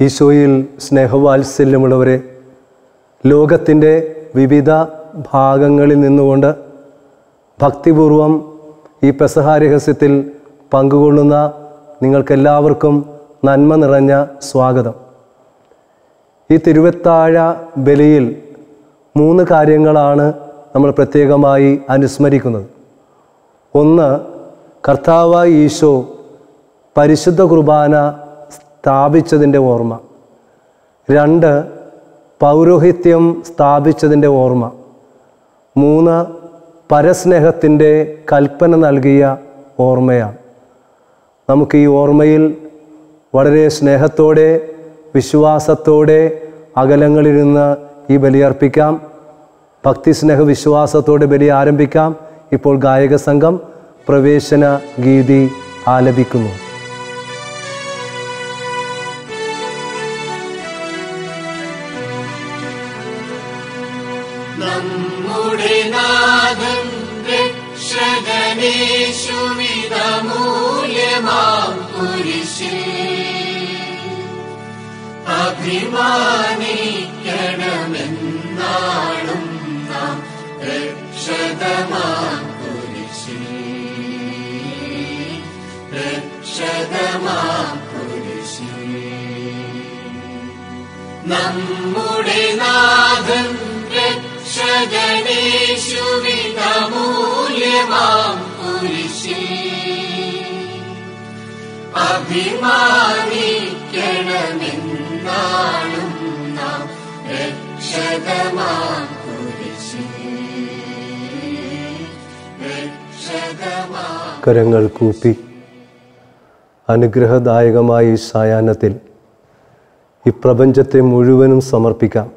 ഈശോയിൽ സ്നേഹവാത്സല്യമുള്ളവരെ, ലോകത്തിൻ്റെ വിവിധ ഭാഗങ്ങളിൽ നിന്നുകൊണ്ട് ഭക്തിപൂർവം ഈ പെസഹ രഹസ്യത്തിൽ പങ്കുകൊള്ളുന്ന നിങ്ങൾക്കെല്ലാവർക്കും നന്മ നിറഞ്ഞ സ്വാഗതം. ഈ തിരുവത്താഴ ബലിയിൽ 3 കാര്യങ്ങളാണ് നമ്മൾ പ്രത്യേകമായി അനുസ്മരിക്കുന്നത്. ഒന്ന്, കർത്താവായ ഈശോ പരിശുദ്ധ കുർബാന സ്ഥാപിച്ചതിൻ്റെ ഓർമ്മ. 2, പൗരോഹിത്യം സ്ഥാപിച്ചതിൻ്റെ ഓർമ്മ. 3, പരസ്നേഹത്തിൻ്റെ കൽപ്പന നൽകിയ ഓർമ്മയാണ്. നമുക്ക് ഈ ഓർമ്മയിൽ വളരെ സ്നേഹത്തോടെ വിശ്വാസത്തോടെ അകലങ്ങളിലിരുന്ന് ഈ ബലിയർപ്പിക്കാം. ഭക്തിസ്നേഹ വിശ്വാസത്തോടെ ബലി ആരംഭിക്കാം. ഇപ്പോൾ ഗായക സംഘം പ്രവേശന ഗീതി ആലപിക്കുന്നു. നമ്മുടെ നാഥൻ രക്ഷകനേശുവിതമൂല്യമാം കുരിശിൽ അഭിമാനിക്കണമെന്നാളും നാം. രക്ഷകമാം കുരിശിൽ, രക്ഷകമാം കുരിശിൽ നമ്മുടെ നാഥൻ രക്ഷകനേശുവിതമൂല്യമാം കുരിശിൽ അഭിമാനിക്കണമെന്നാളും നാം. രക്ഷകമാം കുരിശിൽ, രക്ഷകമാം. കരങ്ങൾ കൂപ്പി അനുഗ്രഹദായകമായ ഈ സായാഹ്നത്തിൽ ഈ പ്രപഞ്ചത്തെ മുഴുവനും സമർപ്പിക്കാം.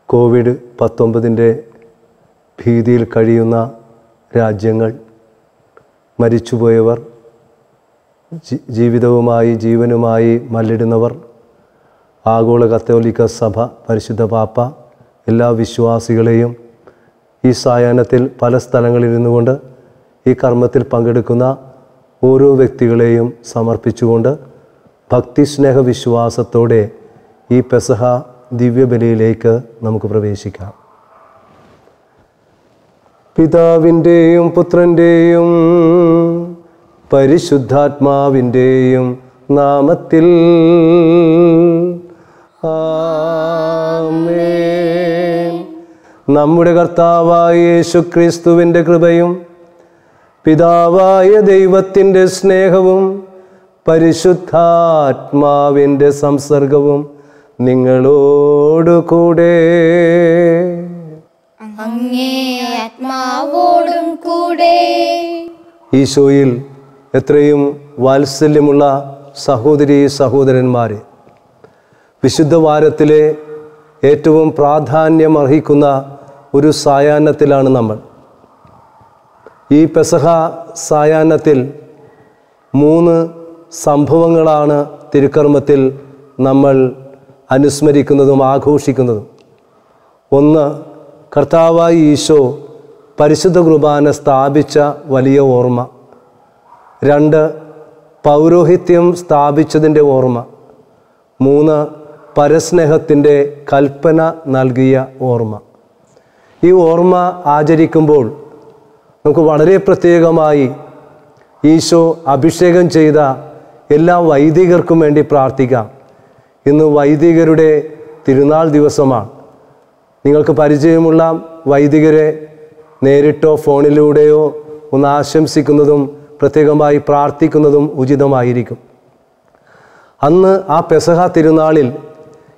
കോവിഡ്-19 ഭീതിയിൽ കഴിയുന്ന രാജ്യങ്ങൾ, മരിച്ചുപോയവർ, ജീവിതവുമായി ജീവനുമായി മല്ലിടുന്നവർ, ആഗോള കത്തോലിക്ക സഭ, പരിശുദ്ധ പാപ്പ, എല്ലാ വിശ്വാസികളെയും ഈ സായാഹ്നത്തിൽ പല സ്ഥലങ്ങളിലിരുന്നു കൊണ്ട് ഈ കർമ്മത്തിൽ പങ്കെടുക്കുന്ന ഓരോ വ്യക്തികളെയും സമർപ്പിച്ചുകൊണ്ട് ഭക്തിസ്നേഹ വിശ്വാസത്തോടെ ഈ പെസഹ ദിവ്യബലിയിലേക്ക് നമുക്ക് പ്രവേശിക്കാം. പിതാവിൻ്റെയും പുത്രൻ്റെയും പരിശുദ്ധാത്മാവിൻ്റെയും നാമത്തിൽ ആമേൻ. നമ്മുടെ കർത്താവായ യേശുക്രിസ്തുവിൻ്റെ കൃപയും പിതാവായ ദൈവത്തിൻ്റെ സ്നേഹവും പരിശുദ്ധാത്മാവിൻ്റെ സംസർഗവും നിങ്ങളോടുകൂടെ. അങ്ങേ ആത്മാവോടും കൂടെ. ഈശോയിൽ എത്രയും വാത്സല്യമുള്ള സഹോദരീ സഹോദരന്മാരെ, വിശുദ്ധ വാരത്തിലെ ഏറ്റവും പ്രാധാന്യമർഹിക്കുന്ന ഒരു സായാഹ്നത്തിലാണ് നമ്മൾ. ഈ പെസഹ സായാഹ്നത്തിൽ 3 സംഭവങ്ങളാണ് തിരുക്കർമ്മത്തിൽ നമ്മൾ അനുസ്മരിക്കുന്നതും ആഘോഷിക്കുന്നതും. 1, കർത്താവായ ഈശോ പരിശുദ്ധ കുർബാന സ്ഥാപിച്ച വലിയ ഓർമ്മ. 2, പൗരോഹിത്യം സ്ഥാപിച്ചതിൻ്റെ ഓർമ്മ. 3, പരസ്നേഹത്തിൻ്റെ കൽപ്പന നൽകിയ ഓർമ്മ. ഈ ഓർമ്മ ആചരിക്കുമ്പോൾ നമുക്ക് വളരെ പ്രത്യേകമായി ഈശോ അഭിഷേകം ചെയ്ത എല്ലാ വൈദികർക്കും വേണ്ടി പ്രാർത്ഥിക്കാം. ഇന്ന് വൈദികരുടെ തിരുനാൾ ദിവസമാണ്. നിങ്ങൾക്ക് പരിചയമുള്ള വൈദികരെ നേരിട്ടോ ഫോണിലൂടെയോ ഒന്ന് ആശംസിക്കുന്നതും പ്രത്യേകമായി പ്രാർത്ഥിക്കുന്നതും ഉചിതമായിരിക്കും. അന്ന് ആ പെസഹ തിരുനാളിൽ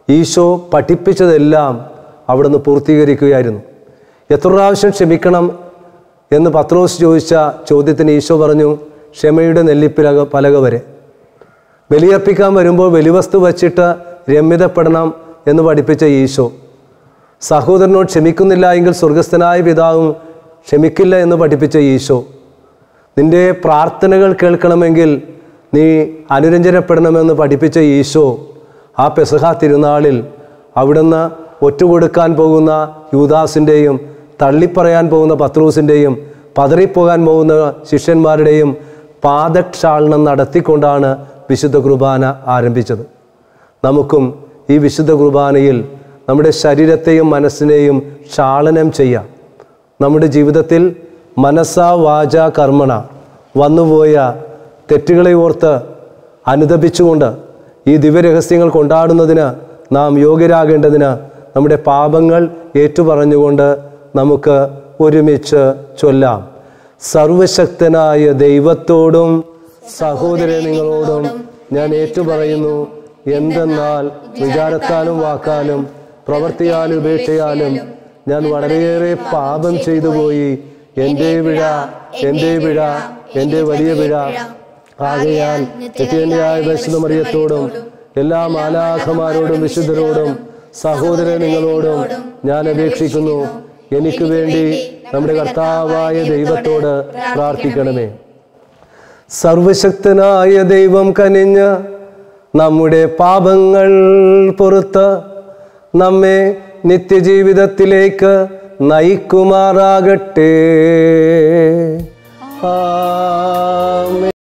ഈശോ പഠിപ്പിച്ചതെല്ലാം അവിടുന്ന് പൂർത്തീകരിക്കുകയായിരുന്നു. എത്ര പ്രാവശ്യം ക്ഷമിക്കണം എന്ന് പത്രോസ് ചോദിച്ച ചോദ്യത്തിന് ഈശോ പറഞ്ഞു, ക്ഷമയുടെ പലക വരെ. ബലിയർപ്പിക്കാൻ വരുമ്പോൾ ബലിവസ്തു വച്ചിട്ട് രമ്യതപ്പെടണം എന്ന് പഠിപ്പിച്ച ഈശോ സഹോദരനോട് ക്ഷമിക്കുന്നില്ല എങ്കിൽ സ്വർഗസ്ഥനായ പിതാവും ക്ഷമിക്കില്ല എന്ന് പഠിപ്പിച്ച ഈശോ, നിൻ്റെ പ്രാർത്ഥനകൾ കേൾക്കണമെങ്കിൽ നീ അനുരഞ്ജനപ്പെടണമെന്ന് പഠിപ്പിച്ച ഈശോ ആ പെസഹ തിരുനാളിൽ അവിടുന്ന് ഒറ്റുകൊടുക്കാൻ പോകുന്ന യൂദാസിൻ്റെയും തള്ളിപ്പറയാൻ പോകുന്ന പത്രോസിൻ്റെയും പതറിപ്പോകാൻ പോകുന്ന ശിഷ്യന്മാരുടെയും പാദക്ഷാളനം നടത്തിക്കൊണ്ടാണ് വിശുദ്ധ കുർബാന ആരംഭിച്ചത്. നമുക്കും ഈ വിശുദ്ധ കുർബാനയിൽ നമ്മുടെ ശരീരത്തെയും മനസ്സിനെയും ക്ഷാളനം ചെയ്യാം. നമ്മുടെ ജീവിതത്തിൽ മനസ്സാ വാച കർമ്മണ വന്നുപോയ തെറ്റുകളെ ഓർത്ത് അനുതപിച്ചുകൊണ്ട് ഈ ദിവ്യരഹസ്യങ്ങൾ കൊണ്ടാടുന്നതിന് നാം യോഗ്യരാകേണ്ടതിന് നമ്മുടെ പാപങ്ങൾ ഏറ്റുപറഞ്ഞുകൊണ്ട് നമുക്ക് ഒരുമിച്ച് ചൊല്ലാം. സർവശക്തനായ ദൈവത്തോടും സഹോദരൻ നിങ്ങളോടും ഞാൻ ഏറ്റുപറയുന്നു, എന്തെന്നാൽ വിചാരത്താലും വാക്കാലും പ്രവൃത്തിയാലും ഉപേക്ഷയാലും ഞാൻ വളരെയേറെ പാപം ചെയ്തു പോയി. എൻ്റെ പിഴ, എൻ്റെ പിഴ, എൻ്റെ വലിയ പിഴ. ആകയാൽ നിത്യകന്യയായ പരിശുദ്ധ മറിയത്തോടും എല്ലാ മാലാഖമാരോടും വിശുദ്ധരോടും സഹോദരൻ നിങ്ങളോടും ഞാൻ അപേക്ഷിക്കുന്നു, എനിക്ക് വേണ്ടി നമ്മുടെ കർത്താവായ ദൈവത്തോട് പ്രാർത്ഥിക്കണമേ. സർവശക്തനായ ദൈവം കനിഞ്ഞ് നമ്മുടെ പാപങ്ങൾ പൊറുത്ത് നമ്മെ നിത്യജീവിതത്തിലേക്ക് നയിക്കുമാറാകട്ടെ. ആമേൻ.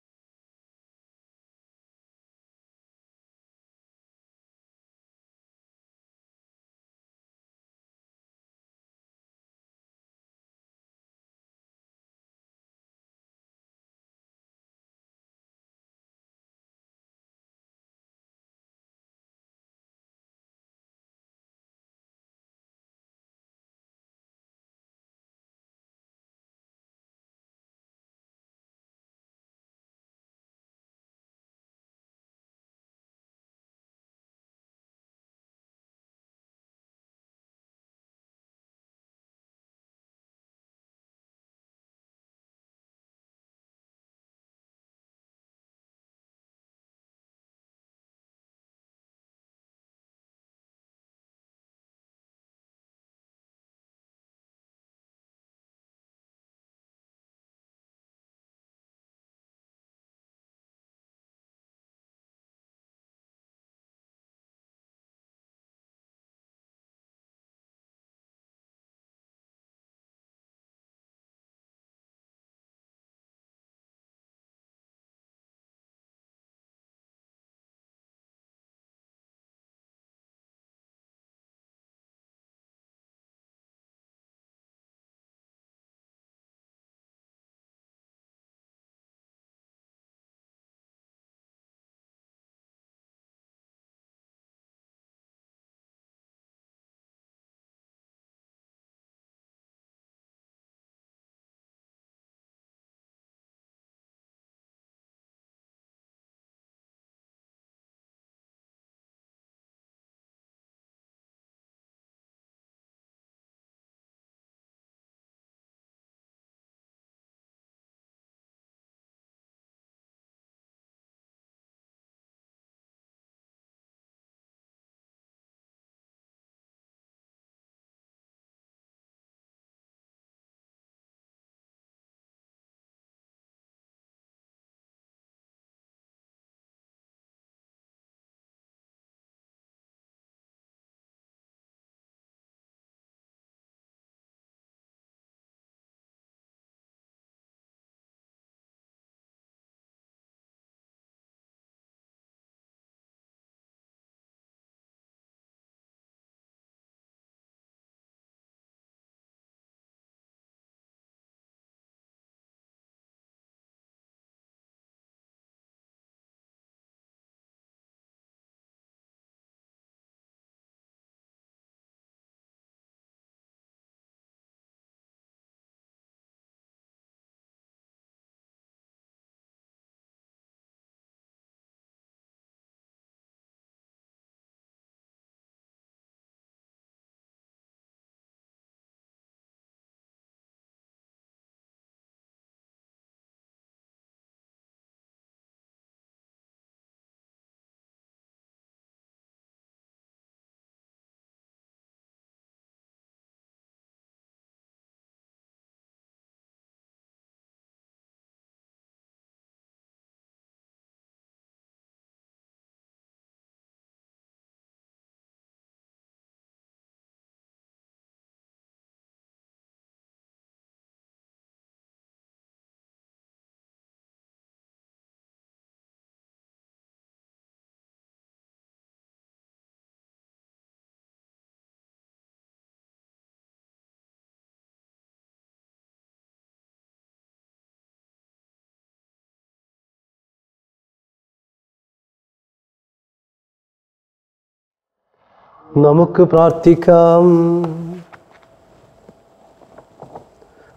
നമുക്ക് പ്രാർത്ഥിക്കാം.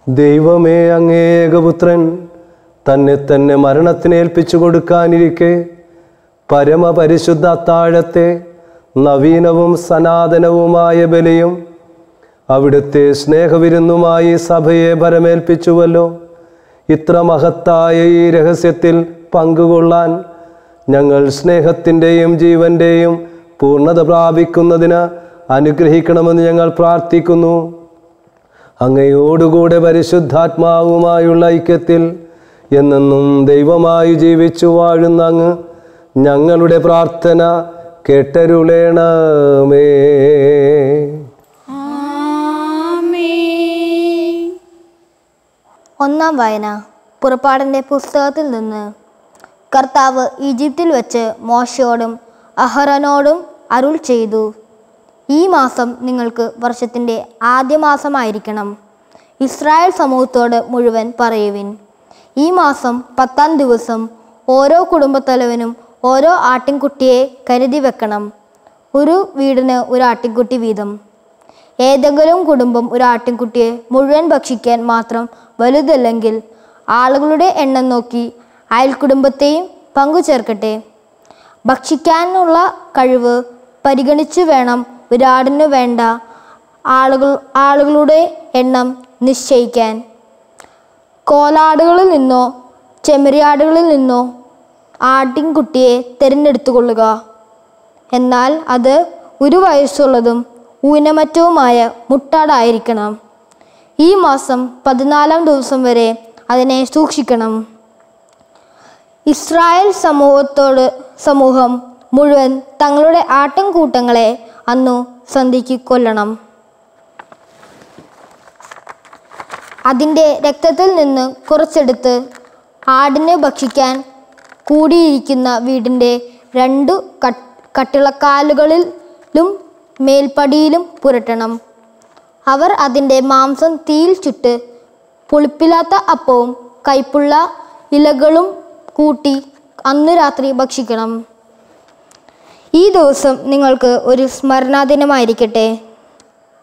ദൈവമേ, അങ്ങേ ഏകപുത്രൻ തന്നെ തന്നെ മരണത്തിന് ഏൽപ്പിച്ചു കൊടുക്കാനിരിക്കെ പരമപരിശുദ്ധ അത്താഴത്തെ നവീനവും സനാതനവുമായ ബലിയും അവിടുത്തെ സ്നേഹവിരുന്നുമായി സഭയെ ഭരമേൽപ്പിച്ചുവല്ലോ. ഇത്ര മഹത്തായ ഈ രഹസ്യത്തിൽ പങ്കുകൊള്ളാൻ ഞങ്ങൾ സ്നേഹത്തിൻ്റെയും ജീവൻ്റെയും പൂർണ്ണത പ്രാപിക്കുന്നതിന് അനുഗ്രഹിക്കണമെന്ന് ഞങ്ങൾ പ്രാർത്ഥിക്കുന്നു. അങ്ങയോടുകൂടെ പരിശുദ്ധാത്മാവുമായുള്ള ഐക്യത്തിൽ എന്നെന്നും ദൈവമായി ജീവിച്ചു വാഴുന്ന അങ്ങ് ഞങ്ങളുടെ പ്രാർത്ഥന കേട്ടരുളേണമേ. ഒന്നാം വായന പുറപ്പാടിൻ്റെ പുസ്തകത്തിൽ നിന്ന്. കർത്താവ് ഈജിപ്തിൽ വെച്ച് മോശയോടും അഹറോനോടും അരുൾ ചെയ്തു, ഈ മാസം നിങ്ങൾക്ക് വർഷത്തിൻ്റെ ആദ്യ മാസമായിരിക്കണം. ഇസ്രായേൽ സമൂഹത്തോട് മുഴുവൻ പറയുവിൻ, ഈ മാസം 10-ാം ദിവസം ഓരോ കുടുംബത്തലവനും ഓരോ ആട്ടിൻകുട്ടിയെ കരുതി വെക്കണം. ഒരു വീടിന് ഒരു ആട്ടിൻകുട്ടി വീതം. ഏതെങ്കിലും കുടുംബം ഒരു ആട്ടിൻകുട്ടിയെ മുഴുവൻ ഭക്ഷിക്കാൻ മാത്രം വലുതല്ലെങ്കിൽ ആളുകളുടെ എണ്ണം നോക്കി അയൽക്കുടുംബത്തെയും പങ്കുചേർക്കട്ടെ. ഭക്ഷിക്കാനുള്ള കഴിവ് പരിഗണിച്ചു വേണം ഒരാടിനു വേണ്ട ആളുകളുടെ എണ്ണം നിശ്ചയിക്കാൻ. കോലാടുകളിൽ നിന്നോ ചെമ്മരിയാടുകളിൽ നിന്നോ ആട്ടിൻകുട്ടിയെ തിരഞ്ഞെടുത്തുകൊള്ളുക. എന്നാൽ അത് 1 വയസ്സുള്ളതും ഊനമറ്റവുമായ മുട്ടാടായിരിക്കണം. ഈ മാസം 14-ാം ദിവസം വരെ അതിനെ സൂക്ഷിക്കണം. ഇസ്രായേൽ സമൂഹം മുഴുവൻ തങ്ങളുടെ ആട്ടിൻകൂട്ടങ്ങളെ അന്നു സന്ധ്യയ്ക്ക് കൊല്ലണം. അതിൻ്റെ രക്തത്തിൽ നിന്ന് കുറച്ചെടുത്ത് ആടിനെ ഭക്ഷിക്കാൻ കൂടിയിരിക്കുന്ന വീടിൻ്റെ 2 കട്ടിളക്കാലുകളിലും മേൽപ്പടിയിലും പുരട്ടണം. അവർ അതിൻ്റെ മാംസം തീയിൽ ചുട്ട് പുളിപ്പില്ലാത്ത അപ്പവും കയ്പുള്ള ഇലകളും കൂട്ടി അന്നു രാത്രി ഭക്ഷിക്കണം. ഈ ദിവസം നിങ്ങൾക്ക് ഒരു സ്മരണാദിനമായിരിക്കട്ടെ.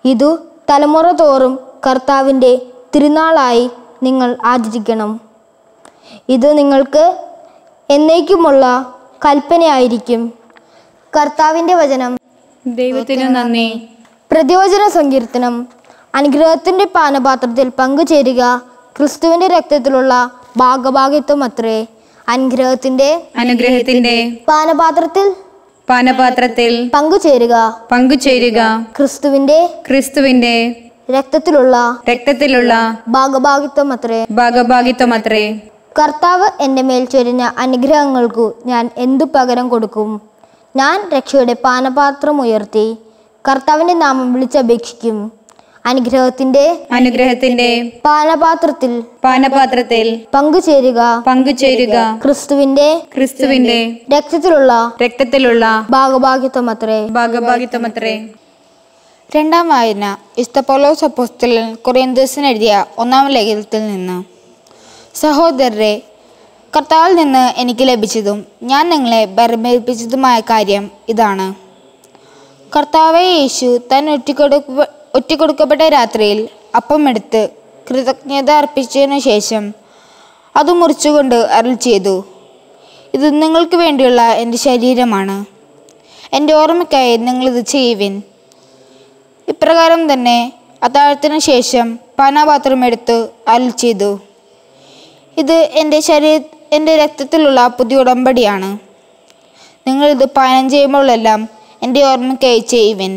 ഇതു തലമുറ തോറും കർത്താവിൻ്റെ തിരുനാളായി നിങ്ങൾ ആചരിക്കണം. ഇത് നിങ്ങൾക്ക് എന്നേക്കുമുള്ള കൽപ്പനയായിരിക്കും. കർത്താവിൻ്റെ വചനം. ദൈവത്തിനു നന്ദി. പ്രതിവചന സങ്കീർത്തനം. അനുഗ്രഹത്തിൻ്റെ പാനപാത്രത്തിൽ പങ്കുചേരുക ക്രിസ്തുവിൻ്റെ രക്തത്തിലുള്ള ഭാഗഭാഗിത്വം അത്രേ. അനുഗ്രഹത്തിന്റെ പാനപാത്രത്തിൽ പങ്കുചേരുക ക്രിസ്തുവിന്റെ രക്തത്തിലുള്ള ഭാഗഭാഗിത്വം അത്രേ. കർത്താവ് എൻ്റെ മേൽ ചൊരിഞ്ഞ അനുഗ്രഹങ്ങൾക്കു ഞാൻ എന്തു പകരം കൊടുക്കും? ഞാൻ രക്ഷയുടെ പാനപാത്രം ഉയർത്തി കർത്താവിൻ്റെ നാമം വിളിച്ചപേക്ഷിക്കും. അനുഗ്രഹത്തിന്റെ പാനപാത്രത്തിൽ പങ്കുചേരുക ക്രിസ്തുവിന്റെ രക്തത്തിലുള്ള ഭാഗഭാഗിത്വം അത്രേ. രണ്ടാം വായന വിശുദ്ധ പൗലോസ് അപ്പോസ്തലൻ കൊറിന്ത്യസിന് എഴുതിയ 1-ാം ലേഖനത്തിൽ നിന്ന്. സഹോദരരെ, കർത്താവിൽ നിന്ന് എനിക്ക് ലഭിച്ചതും ഞാൻ നിങ്ങളെ ഭരമേൽപ്പിച്ചതുമായ കാര്യം ഇതാണ്. കർത്താവായ യേശു താൻ ഒറ്റിക്കൊടുക്കപ്പെട്ട രാത്രിയിൽ അപ്പമെടുത്ത് കൃതജ്ഞത അർപ്പിച്ചതിനു ശേഷം അത് മുറിച്ചുകൊണ്ട് അരുൾ ചെയ്തു, ഇത് നിങ്ങൾക്ക് വേണ്ടിയുള്ള എൻ്റെ ശരീരമാണ്. എൻ്റെ ഓർമ്മയ്ക്കായി നിങ്ങളിത് ചെയ്യുവിൻ. ഇപ്രകാരം തന്നെ അത്താഴത്തിനു ശേഷം പാനപാത്രം എടുത്ത് അരുൾ ചെയ്തു, ഇത് എൻ്റെ രക്തത്തിലുള്ള പുതിയ ഉടമ്പടിയാണ്. നിങ്ങളിത് പാനം ചെയ്യുമ്പോഴെല്ലാം എൻ്റെ ഓർമ്മയ്ക്കായി ചെയ്യുവിൻ.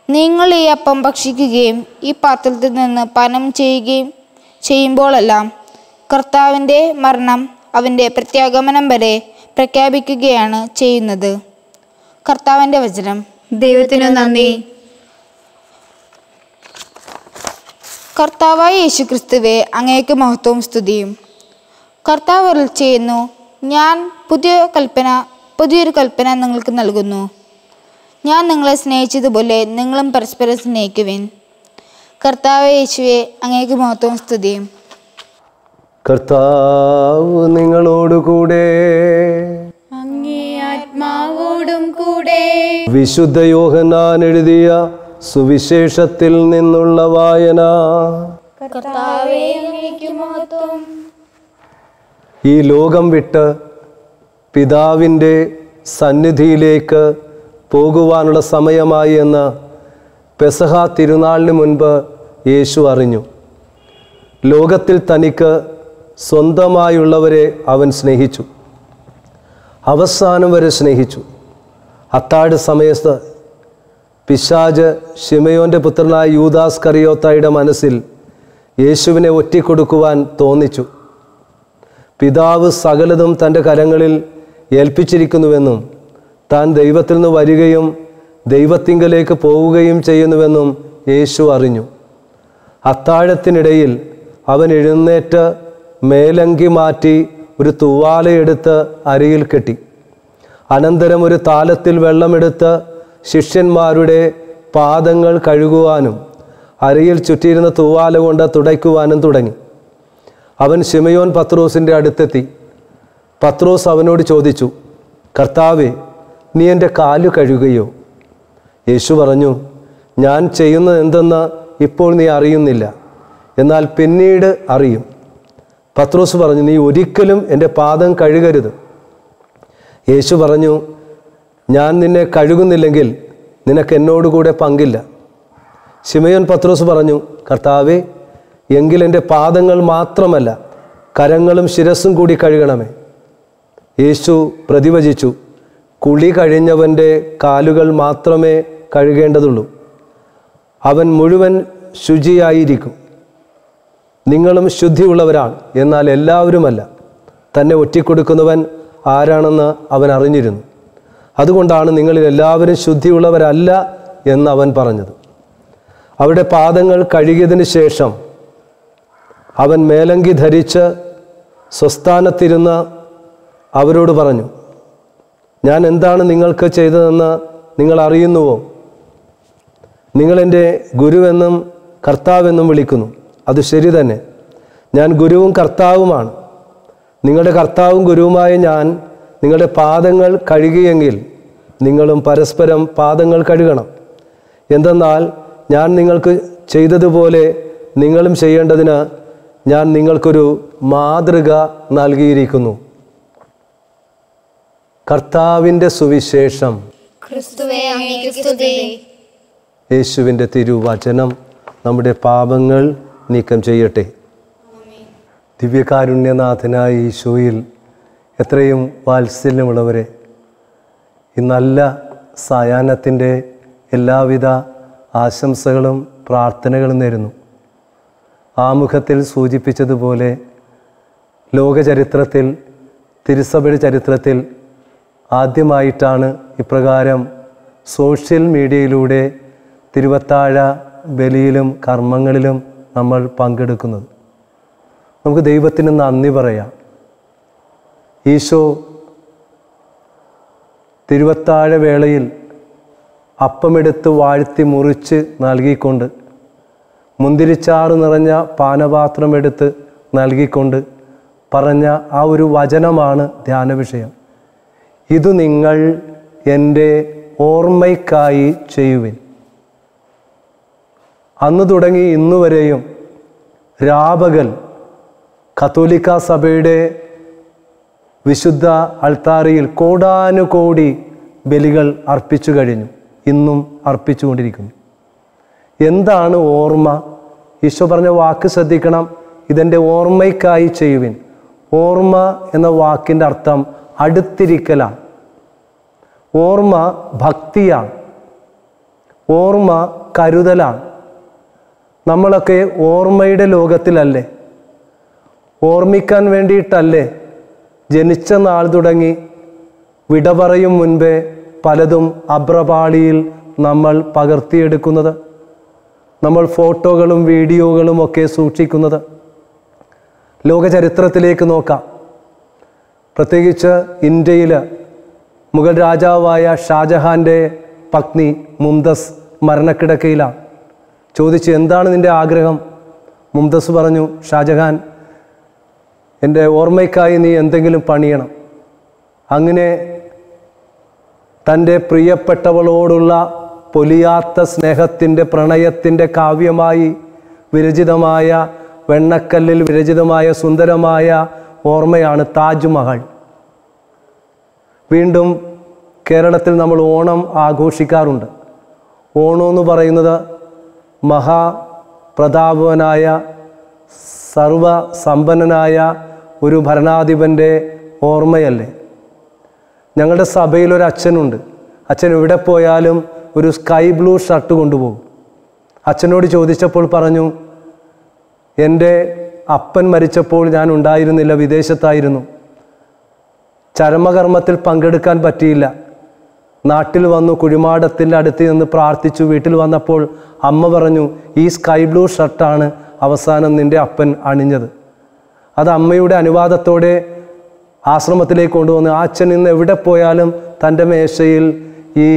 നിങ്ങൾ ഈ അപ്പം ഭക്ഷിക്കുകയും ഈ പാത്രത്തിൽ നിന്ന് പാനം ചെയ്യുമ്പോഴെല്ലാം കർത്താവിൻ്റെ മരണം അവൻ്റെ പ്രത്യാഗമനം വരെ പ്രഖ്യാപിക്കുകയാണ് ചെയ്യുന്നത്. കർത്താവിൻ്റെ വചനം. ദൈവത്തിനു നന്ദി. കർത്താവായ യേശു ക്രിസ്തുവേ, അങ്ങേക്ക് മഹത്വവും സ്തുതിയും. കർത്താവ് അരുൾ ചെയ്യുന്നു, ഞാൻ പുതിയൊരു കൽപ്പന നിങ്ങൾക്ക് നൽകുന്നു. ഞാൻ നിങ്ങളെ സ്നേഹിച്ചതുപോലെ നിങ്ങളും പരസ്പരം സ്നേഹിക്കുവിൻ. കർത്താവായ യേശുവേ, അങ്ങേക്ക് മഹത്വവും സ്തുതിയും. കർത്താവ് നിങ്ങളോടുകൂടെ അങ്ങേ ആത്മാവോടും കൂടെ വിശുദ്ധ യോഹന്നാൻ എഴുതിയ സുവിശേഷത്തിൽ നിന്നുള്ള വായന. കർത്താവേ, അങ്ങേക്ക് മഹത്വം. ഈ ലോകം വിട്ട് പിതാവിൻ്റെ സന്നിധിയിലേക്ക് പോകുവാനുള്ള സമയമായി എന്ന് പെസഹ തിരുനാളിന് മുൻപ് യേശു അറിഞ്ഞു. ലോകത്തിൽ തനിക്ക് സ്വന്തമായുള്ളവരെ അവൻ സ്നേഹിച്ചു, അവസാനം വരെ സ്നേഹിച്ചു. അത്താഴ സമയത്ത് പിശാച് ശിമയോൻ്റെ പുത്രനായ യൂദാസ് കറിയോത്തായുടെ മനസ്സിൽ യേശുവിനെ ഒറ്റിക്കൊടുക്കുവാൻ തോന്നിച്ചു. പിതാവ് സകലതും തൻ്റെ കരങ്ങളിൽ ഏൽപ്പിച്ചിരിക്കുന്നുവെന്നും താൻ ദൈവത്തിൽ നിന്ന് വരികയും ദൈവത്തിങ്കലേക്ക് പോവുകയും ചെയ്യുന്നുവെന്നും യേശു അറിഞ്ഞു. അത്താഴത്തിനിടയിൽ അവൻ എഴുന്നേറ്റ് മേലങ്കി മാറ്റി ഒരു തൂവാലയെടുത്ത് അരയിൽ കെട്ടി. അനന്തരം ഒരു താലത്തിൽ വെള്ളമെടുത്ത് ശിഷ്യന്മാരുടെ പാദങ്ങൾ കഴുകുവാനും അരയിൽ ചുറ്റിയിരുന്ന തൂവാല കൊണ്ട് തുടയ്ക്കുവാനും തുടങ്ങി. അവൻ ശിമയോൻ പത്രോസിൻ്റെ അടുത്തെത്തി. പത്രോസ് അവനോട് ചോദിച്ചു, കർത്താവേ, നീ എൻ്റെ കാലു കഴുകുകയോ? യേശു പറഞ്ഞു, ഞാൻ ചെയ്യുന്നത് എന്തെന്ന് ഇപ്പോൾ നീ അറിയുന്നില്ല, എന്നാൽ പിന്നീട് അറിയും. പത്രോസ് പറഞ്ഞു, നീ ഒരിക്കലും എൻ്റെ പാദം കഴുകരുത്. യേശു പറഞ്ഞു, ഞാൻ നിന്നെ കഴുകുന്നില്ലെങ്കിൽ നിനക്ക് എന്നോടുകൂടെ പങ്കില്ല. ശിമയോൻ പത്രോസ് പറഞ്ഞു, കർത്താവേ, എങ്കിൽ എൻ്റെ പാദങ്ങൾ മാത്രമല്ല കരങ്ങളും ശിരസ്സും കൂടി കഴുകണമേ. യേശു പ്രതിവചിച്ചു, കുളി കഴിഞ്ഞവൻ്റെ കാലുകൾ മാത്രമേ കഴുകേണ്ടതുള്ളൂ, അവൻ മുഴുവൻ ശുചിയായിരിക്കും. നിങ്ങളും ശുദ്ധിയുള്ളവരാണ്, എന്നാൽ എല്ലാവരുമല്ല. തന്നെ ഒറ്റിക്കൊടുക്കുന്നവൻ ആരാണെന്ന് അവൻ അറിഞ്ഞിരുന്നു. അതുകൊണ്ടാണ് നിങ്ങളിൽ എല്ലാവരും ശുദ്ധിയുള്ളവരല്ല എന്ന് അവൻ പറഞ്ഞത്. അവരുടെ പാദങ്ങൾ കഴുകിയതിന് ശേഷം അവൻ മേലങ്കി ധരിച്ച് സ്വസ്ഥാനത്തിരുന്ന് അവരോട് പറഞ്ഞു, ഞാൻ എന്താണ് നിങ്ങൾക്ക് ചെയ്തതെന്ന് നിങ്ങൾ അറിയുന്നുവോ? നിങ്ങളെൻ്റെ ഗുരുവെന്നും കർത്താവെന്നും വിളിക്കുന്നു. അത് ശരി തന്നെ, ഞാൻ ഗുരുവും കർത്താവുമാണ്. നിങ്ങളുടെ കർത്താവും ഗുരുവുമായ ഞാൻ നിങ്ങളുടെ പാദങ്ങൾ കഴുകിയെങ്കിൽ നിങ്ങളും പരസ്പരം പാദങ്ങൾ കഴുകണം. എന്തെന്നാൽ ഞാൻ നിങ്ങൾക്ക് ചെയ്തതുപോലെ നിങ്ങളും ചെയ്യേണ്ടതിന് ഞാൻ നിങ്ങൾക്കൊരു മാതൃക നൽകിയിരിക്കുന്നു. കർത്താവിൻ്റെ സുവിശേഷം. ക്രിസ്തുവേ, അങ്ങേക്ക് സ്തുതി. യേശുവിൻ്റെ തിരുവചനം നമ്മുടെ പാപങ്ങൾ നീക്കം ചെയ്യട്ടെ. ദിവ്യകാരുണ്യനാഥനായ ഈശോയിൽ എത്രയും വാത്സല്യമുള്ളവരെ, ഈ നല്ല സായാഹ്നത്തിൻ്റെ എല്ലാവിധ ആശംസകളും പ്രാർത്ഥനകളും നേരുന്നു. ആമുഖത്തിൽ സൂചിപ്പിച്ചതുപോലെ ലോകചരിത്രത്തിൽ, തിരുസഭയുടെ ചരിത്രത്തിൽ ആദ്യമായിട്ടാണ് ഇപ്രകാരം സോഷ്യൽ മീഡിയയിലൂടെ തിരുവത്താഴ ബലിയിലും കർമ്മങ്ങളിലും നമ്മൾ പങ്കെടുക്കുന്നത്. നമുക്ക് ദൈവത്തിന് നന്ദി പറയാം. ഈശോ തിരുവത്താഴ വേളയിൽ അപ്പമെടുത്ത് വാഴ്ത്തി മുറിച്ച് നൽകിക്കൊണ്ട്, മുന്തിരിച്ചാറ് നിറഞ്ഞ പാനപാത്രം എടുത്ത് നൽകിക്കൊണ്ട് പറഞ്ഞ ആ ഒരു വചനമാണ് ധ്യാന വിഷയം. ഇത് നിങ്ങൾ എൻ്റെ ഓർമ്മയ്ക്കായി ചെയ്യുവിൻ. അന്ന് തുടങ്ങി ഇന്നുവരെയും രാപകൽ കത്തോലിക്ക സഭയുടെ വിശുദ്ധ അൾത്താരയിൽ കോടാനുകോടി ബലികൾ അർപ്പിച്ചു കഴിഞ്ഞു, ഇന്നും അർപ്പിച്ചുകൊണ്ടിരിക്കുന്നു. എന്താണ് ഓർമ്മ? ഈശോ പറഞ്ഞ വാക്ക് ശ്രദ്ധിക്കണം, ഇതെൻ്റെ ഓർമ്മയ്ക്കായി ചെയ്യുവിൻ. ഓർമ്മ എന്ന വാക്കിൻ്റെ അർത്ഥം അടുത്തിരിക്കലാണ്. ഓർമ്മ ഭക്തിയാണ്, ഓർമ്മ കരുതലാണ്. നമ്മളൊക്കെ ഓർമ്മയുടെ ലോകത്തിലല്ലേ? ഓർമ്മിക്കാൻ വേണ്ടിയിട്ടല്ലേ ജനിച്ച നാൾ തുടങ്ങി വിട പറയും മുൻപേ പലതും അഭ്രപാളിയിൽ നമ്മൾ പകർത്തിയെടുക്കുന്നത്, നമ്മൾ ഫോട്ടോകളും വീഡിയോകളും ഒക്കെ സൂക്ഷിക്കുന്നത്? ലോകചരിത്രത്തിലേക്ക് നോക്കാം. പ്രത്യേകിച്ച് ഇന്ത്യയിൽ മുഗൾ രാജാവായ ഷാജഹാൻ്റെ പത്നി മുംതസ് മരണക്കിടക്കയിലാണ്. ചോദിച്ചു, എന്താണ് നിൻ്റെ ആഗ്രഹം? മുംതസ് പറഞ്ഞു, ഷാജഹാൻ, എൻ്റെ ഓർമ്മയ്ക്കായി നീ എന്തെങ്കിലും പണിയണം. അങ്ങനെ തൻ്റെ പ്രിയപ്പെട്ടവളോടുള്ള പൊലിയാത്ത സ്നേഹത്തിൻ്റെ പ്രണയത്തിൻ്റെ കാവ്യമായി വിരചിതമായ, വെണ്ണക്കല്ലിൽ വിരചിതമായ സുന്ദരമായ ഓർമ്മയാണ് താജ്മഹൽ. വീണ്ടും കേരളത്തിൽ നമ്മൾ ഓണം ആഘോഷിക്കാറുണ്ട്. ഓണം എന്ന് പറയുന്നത് മഹാപ്രതാപവനായ സർവസമ്പന്നനായ ഒരു ഭരണാധിപൻ്റെ ഓർമ്മയല്ലേ. ഞങ്ങളുടെ സഭയിലൊരു അച്ഛനുണ്ട്. അച്ഛൻ എവിടെ പോയാലും ഒരു സ്കൈ ബ്ലൂ ഷർട്ട് കൊണ്ടുപോകും. അച്ഛനോട് ചോദിച്ചപ്പോൾ പറഞ്ഞു, എൻ്റെ അപ്പൻ മരിച്ചപ്പോൾ ഞാൻ ഉണ്ടായിരുന്നില്ല, വിദേശത്തായിരുന്നു. ചരമകർമ്മത്തിൽ പങ്കെടുക്കാൻ പറ്റിയില്ല. നാട്ടിൽ വന്നു കുഴിമാടത്തിൻ്റെ അടുത്ത് നിന്ന് പ്രാർത്ഥിച്ചു. വീട്ടിൽ വന്നപ്പോൾ അമ്മ പറഞ്ഞു, ഈ സ്കൈ ബ്ലൂ ഷർട്ടാണ് അവസാനം നിൻ്റെ അപ്പൻ അണിഞ്ഞത്. അത് അമ്മയുടെ അനുവാദത്തോടെ ആശ്രമത്തിലേക്ക് കൊണ്ടുവന്ന് ആ അച്ഛൻ ഇന്ന് എവിടെ പോയാലും തൻ്റെ മേശയിൽ ഈ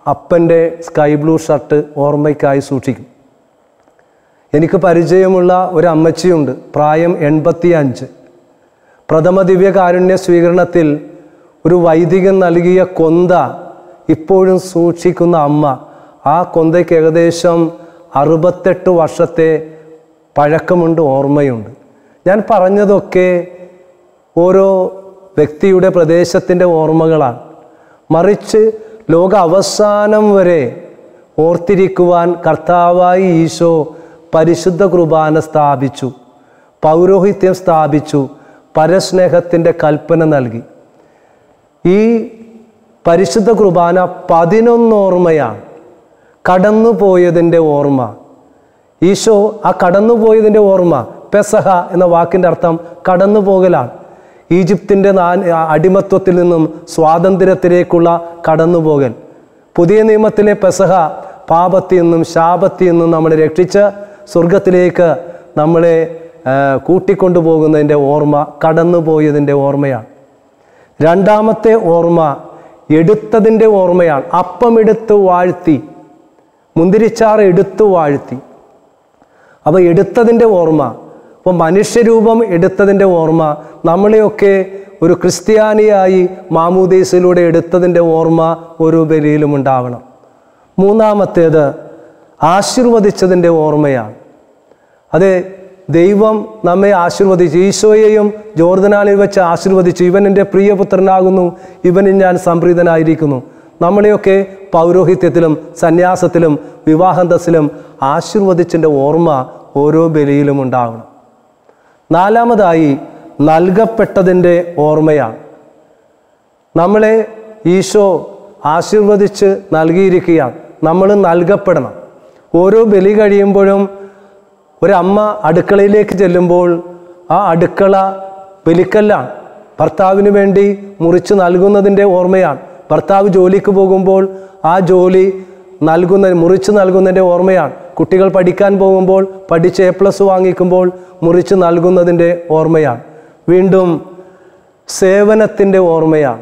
അപ്പൻ്റെ സ്കൈ ബ്ലൂ ഷർട്ട് ഓർമ്മയ്ക്കായി സൂക്ഷിക്കും. എനിക്ക് പരിചയമുള്ള ഒരു അമ്മച്ചിയുണ്ട്, പ്രായം 85. പ്രഥമ ദിവ്യകാരുണ്യ സ്വീകരണത്തിൽ ഒരു വൈദികൻ നൽകിയ കൊന്ത ഇപ്പോഴും സൂക്ഷിക്കുന്ന അമ്മ. ആ കൊന്തയ്ക്ക് ഏകദേശം 68 വർഷത്തെ പഴക്കമുണ്ട്, ഓർമ്മയുണ്ട്. ഞാൻ പറഞ്ഞതൊക്കെ ഓരോ വ്യക്തിയുടെ പ്രദേശത്തിൻ്റെ ഓർമ്മകളാണ്. മറിച്ച് ലോക അവസാനം വരെ ഓർത്തിരിക്കുവാൻ കർത്താവായി ഈശോ പരിശുദ്ധ കുർബാന സ്ഥാപിച്ചു, പൗരോഹിത്യം സ്ഥാപിച്ചു, പരസ്നേഹത്തിൻ്റെ കൽപ്പന നൽകി. ഈ പരിശുദ്ധ കുർബാന 11 ഓർമ്മയാണ്, കടന്നുപോയതിൻ്റെ ഓർമ്മ. ഈശോ ആ കടന്നുപോയതിൻ്റെ ഓർമ്മ, പെസഹ എന്ന വാക്കിൻ്റെ അർത്ഥം കടന്നുപോകലാണ്. ഈജിപ്തിൻ്റെ അടിമത്വത്തിൽ നിന്നും സ്വാതന്ത്ര്യത്തിലേക്കുള്ള കടന്നുപോകൽ. പുതിയ നിയമത്തിലെ പെസഹ പാപത്തിൽ നിന്നും ശാപത്തിൽ നിന്നും നമ്മളെ രക്ഷിച്ച് സ്വർഗത്തിലേക്ക് നമ്മളെ കൂട്ടിക്കൊണ്ടുപോകുന്നതിൻ്റെ ഓർമ്മ, കടന്നുപോയതിൻ്റെ ഓർമ്മയാണ്. രണ്ടാമത്തെ ഓർമ്മ എടുത്തതിൻ്റെ ഓർമ്മയാണ്. അപ്പം എടുത്ത് വാഴ്ത്തി, മുന്തിരിച്ചാറ് എടുത്തു വാഴ്ത്തി. അപ്പോൾ എടുത്തതിൻ്റെ ഓർമ്മ, അപ്പോൾ മനുഷ്യരൂപം എടുത്തതിൻ്റെ ഓർമ്മ, നമ്മളെയൊക്കെ ഒരു ക്രിസ്ത്യാനിയായി മാമോദീസയിലൂടെ എടുത്തതിൻ്റെ ഓർമ്മ ഓരോ ബലിയിലും ഉണ്ടാവണം. മൂന്നാമത്തേത് ആശീർവദിച്ചതിൻ്റെ ഓർമ്മയാണ്. അത് ദൈവം നമ്മെ ആശീർവദിച്ചു. ഈശോയെയും ജോർദാനിൽ വെച്ച് ആശീർവദിച്ചു. ഇവൻ എൻ്റെ പ്രിയപുത്രനാകുന്നു, ഇവനിൽ ഞാൻ സംപ്രീതനായിരിക്കുന്നു. നമ്മളെയൊക്കെ പൗരോഹിത്യത്തിലും സന്യാസത്തിലും വിവാഹന്തസ്സിലും ആശീർവദിച്ചതിൻ്റെ ഓർമ്മ ഓരോ ബലിയിലും ഉണ്ടാവണം. നാലാമതായി നൽകപ്പെട്ടതിൻ്റെ ഓർമ്മയാണ്. നമ്മളെ ഈശോ ആശീർവദിച്ച് നൽകിയിരിക്കുകയാണ്, നമ്മൾ നൽകപ്പെടണം. ഓരോ ബലി കഴിയുമ്പോഴും ഒരമ്മ അടുക്കളയിലേക്ക് ചെല്ലുമ്പോൾ ആ അടുക്കള ബലിക്കല്ലാണ്, ഭർത്താവിന് വേണ്ടി മുറിച്ച് നൽകുന്നതിൻ്റെ ഓർമ്മയാണ്. ഭർത്താവ് ജോലിക്ക് പോകുമ്പോൾ ആ ജോലി മുറിച്ച് നൽകുന്നതിൻ്റെ ഓർമ്മയാണ്. കുട്ടികൾ പഠിക്കാൻ പോകുമ്പോൾ പഠിച്ച് A+ വാങ്ങിക്കുമ്പോൾ മുറിച്ച് നൽകുന്നതിൻ്റെ ഓർമ്മയാണ്. വീണ്ടും സേവനത്തിൻ്റെ ഓർമ്മയാണ്.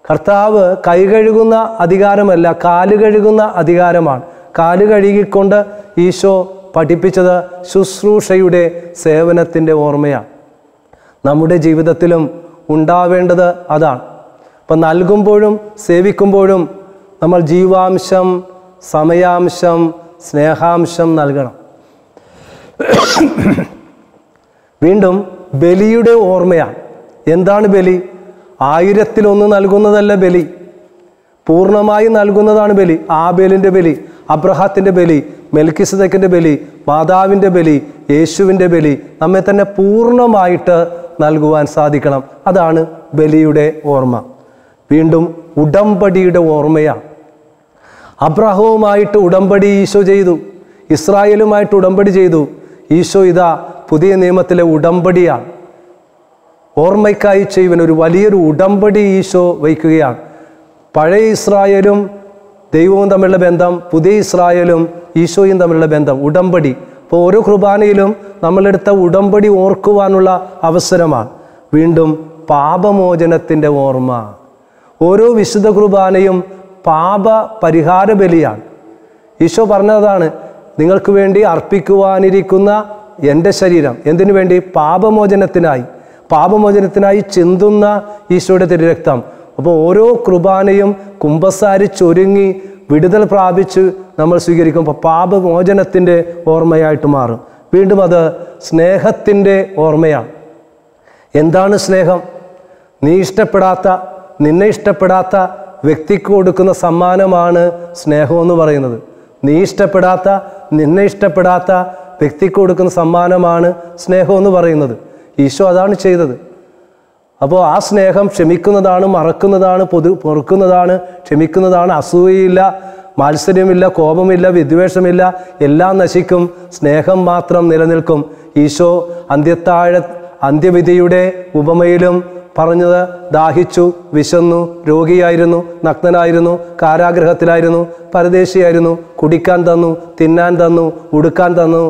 കർത്താവ് കൈ കഴുകുന്ന അധികാരമല്ല, കാല് കഴുകുന്ന അധികാരമാണ്. കാല് കഴുകിക്കൊണ്ട് ഈശോ പഠിപ്പിച്ചത് ശുശ്രൂഷയുടെ സേവനത്തിൻ്റെ ഓർമ്മയാണ്. നമ്മുടെ ജീവിതത്തിലും ഉണ്ടാവേണ്ടത് അതാണ്. അപ്പം നൽകുമ്പോഴും സേവിക്കുമ്പോഴും നമ്മൾ ജീവാംശം, സമയാംശം, സ്നേഹാംശം നൽകണം. വീണ്ടും ബലിയുടെ ഓർമ്മയാണ്. എന്താണ് ബലി? 1000-1 നൽകുന്നതല്ല ബലി, പൂർണ്ണമായി നൽകുന്നതാണ് ബലി. ആബേലിൻ്റെ ബലി, അബ്രഹാത്തിൻ്റെ ബലി, മെൽക്കിസെദെക്കിൻ്റെ ബലി, മാതാവിൻ്റെ ബലി, യേശുവിൻ്റെ ബലി, നമ്മെ തന്നെ പൂർണ്ണമായിട്ട് നൽകുവാൻ സാധിക്കണം. അതാണ് ബലിയുടെ ഓർമ്മ. വീണ്ടും ഉടമ്പടിയുടെ ഓർമ്മയാണ്. അബ്രഹാവുമായിട്ട് ഉടമ്പടി ഈശോ ചെയ്തു, ഇസ്രായേലുമായിട്ട് ഉടമ്പടി ചെയ്തു. ഈശോ ഇതാ പുതിയ നിയമത്തിലെ ഉടമ്പടിയാണ്. ഓർമ്മയ്ക്കായി ചെയ്യുവാൻ ഒരു വലിയൊരു ഉടമ്പടി ഈശോ വയ്ക്കുകയാണ്. പഴയ ഇസ്രായേലും ദൈവവും തമ്മിലുള്ള ബന്ധം, പുതിയ ഇസ്രായേലും ഈശോയും തമ്മിലുള്ള ബന്ധം, ഉടമ്പടി. അപ്പോൾ ഓരോ കുർബാനയിലും നമ്മളെടുത്ത ഉടമ്പടി ഓർക്കുവാനുള്ള അവസരമാണ്. വീണ്ടും പാപമോചനത്തിൻ്റെ ഓർമ്മ. ഓരോ വിശുദ്ധ കുർബാനയും പാപ പരിഹാര ബലിയാണ്. ഈശോ പറഞ്ഞതാണ്, നിങ്ങൾക്ക് വേണ്ടി അർപ്പിക്കുവാനിരിക്കുന്ന എൻ്റെ ശരീരം. എന്തിനു വേണ്ടി? പാപമോചനത്തിനായി. പാപമോചനത്തിനായി ചിന്തുന്ന ഈശോയുടെ തിരുരക്തം. അപ്പോൾ ഓരോ കുർബാനയും കുമ്പസാരിച്ചൊരുങ്ങി വിടുതൽ പ്രാപിച്ച് നമ്മൾ സ്വീകരിക്കുമ്പോൾ പാപമോചനത്തിൻ്റെ ഓർമ്മയായിട്ട് മാറും. വീണ്ടും അത് സ്നേഹത്തിൻ്റെ ഓർമ്മയാണ്. എന്താണ് സ്നേഹം? നീ ഇഷ്ടപ്പെടാത്ത, നിന്നെ ഇഷ്ടപ്പെടാത്ത വ്യക്തിക്ക് കൊടുക്കുന്ന സമ്മാനമാണ് സ്നേഹമെന്ന് പറയുന്നത്. നീ ഇഷ്ടപ്പെടാത്ത, നിന്നെ ഇഷ്ടപ്പെടാത്ത വ്യക്തിക്ക് കൊടുക്കുന്ന സമ്മാനമാണ് സ്നേഹമെന്ന് പറയുന്നത്. ഈശോ അതാണ് ചെയ്തത്. അപ്പോൾ ആ സ്നേഹം ക്ഷമിക്കുന്നതാണ്, മറക്കുന്നതാണ്, പൊറുക്കുന്നതാണ്, ക്ഷമിക്കുന്നതാണ്. അസൂയയില്ല, മാത്സര്യമില്ല, കോപമില്ല, വിദ്വേഷമില്ല, എല്ലാം നശിക്കും. സ്നേഹം മാത്രം നിലനിൽക്കും. ഈശോ അന്ത്യവിധിയുടെ ഉപമയിലും പറഞ്ഞത് ദാഹിച്ചു, വിശന്നു, രോഗിയായിരുന്നു, നഗ്നനായിരുന്നു, കാരാഗ്രഹത്തിലായിരുന്നു, പരദേശിയായിരുന്നു, കുടിക്കാൻ തന്നു, തിന്നാൻ തന്നു, ഉടുക്കാൻ തന്നു,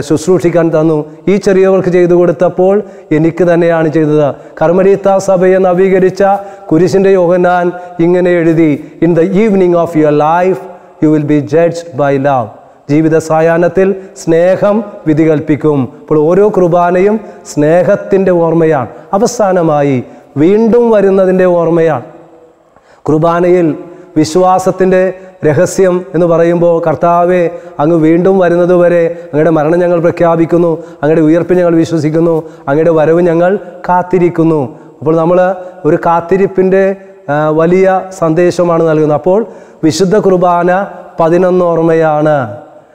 ശുശ്രൂഷിക്കാൻ തന്നു. ഈ ചെറിയവർക്ക് ചെയ്തു കൊടുത്തപ്പോൾ എനിക്ക് തന്നെയാണ് ചെയ്തത്. കർമ്മലീത്ത സഭയെ നവീകരിച്ച കുരിശിൻ്റെ യോഹന്നാൻ ഇങ്ങനെ എഴുതി, in the evening of your life you will be judged bye love. ജീവിത സായാഹ്നത്തിൽ സ്നേഹം വിധി കൽപ്പിക്കും. അപ്പോൾ ഓരോ കുർബാനയും സ്നേഹത്തിൻ്റെ ഓർമ്മയാണ്. അവസാനമായി വീണ്ടും വരുന്നതിൻ്റെ ഓർമ്മയാണ്. കുർബാനയിൽ വിശ്വാസത്തിൻ്റെ രഹസ്യം എന്ന് പറയുമ്പോൾ, കർത്താവെ അങ്ങ് വീണ്ടും വരുന്നത് വരെ അങ്ങയുടെ മരണം ഞങ്ങൾ പ്രഖ്യാപിക്കുന്നു, അങ്ങയുടെ ഉയർപ്പ് ഞങ്ങൾ വിശ്വസിക്കുന്നു, അങ്ങയുടെ വരവ് ഞങ്ങൾ കാത്തിരിക്കുന്നു. അപ്പോൾ നമ്മൾ ഒരു കാത്തിരിപ്പിൻ്റെ വലിയ സന്ദേശമാണ് നൽകുന്നത്. അപ്പോൾ വിശുദ്ധ കുർബാന 11 ഓർമ്മയാണ്.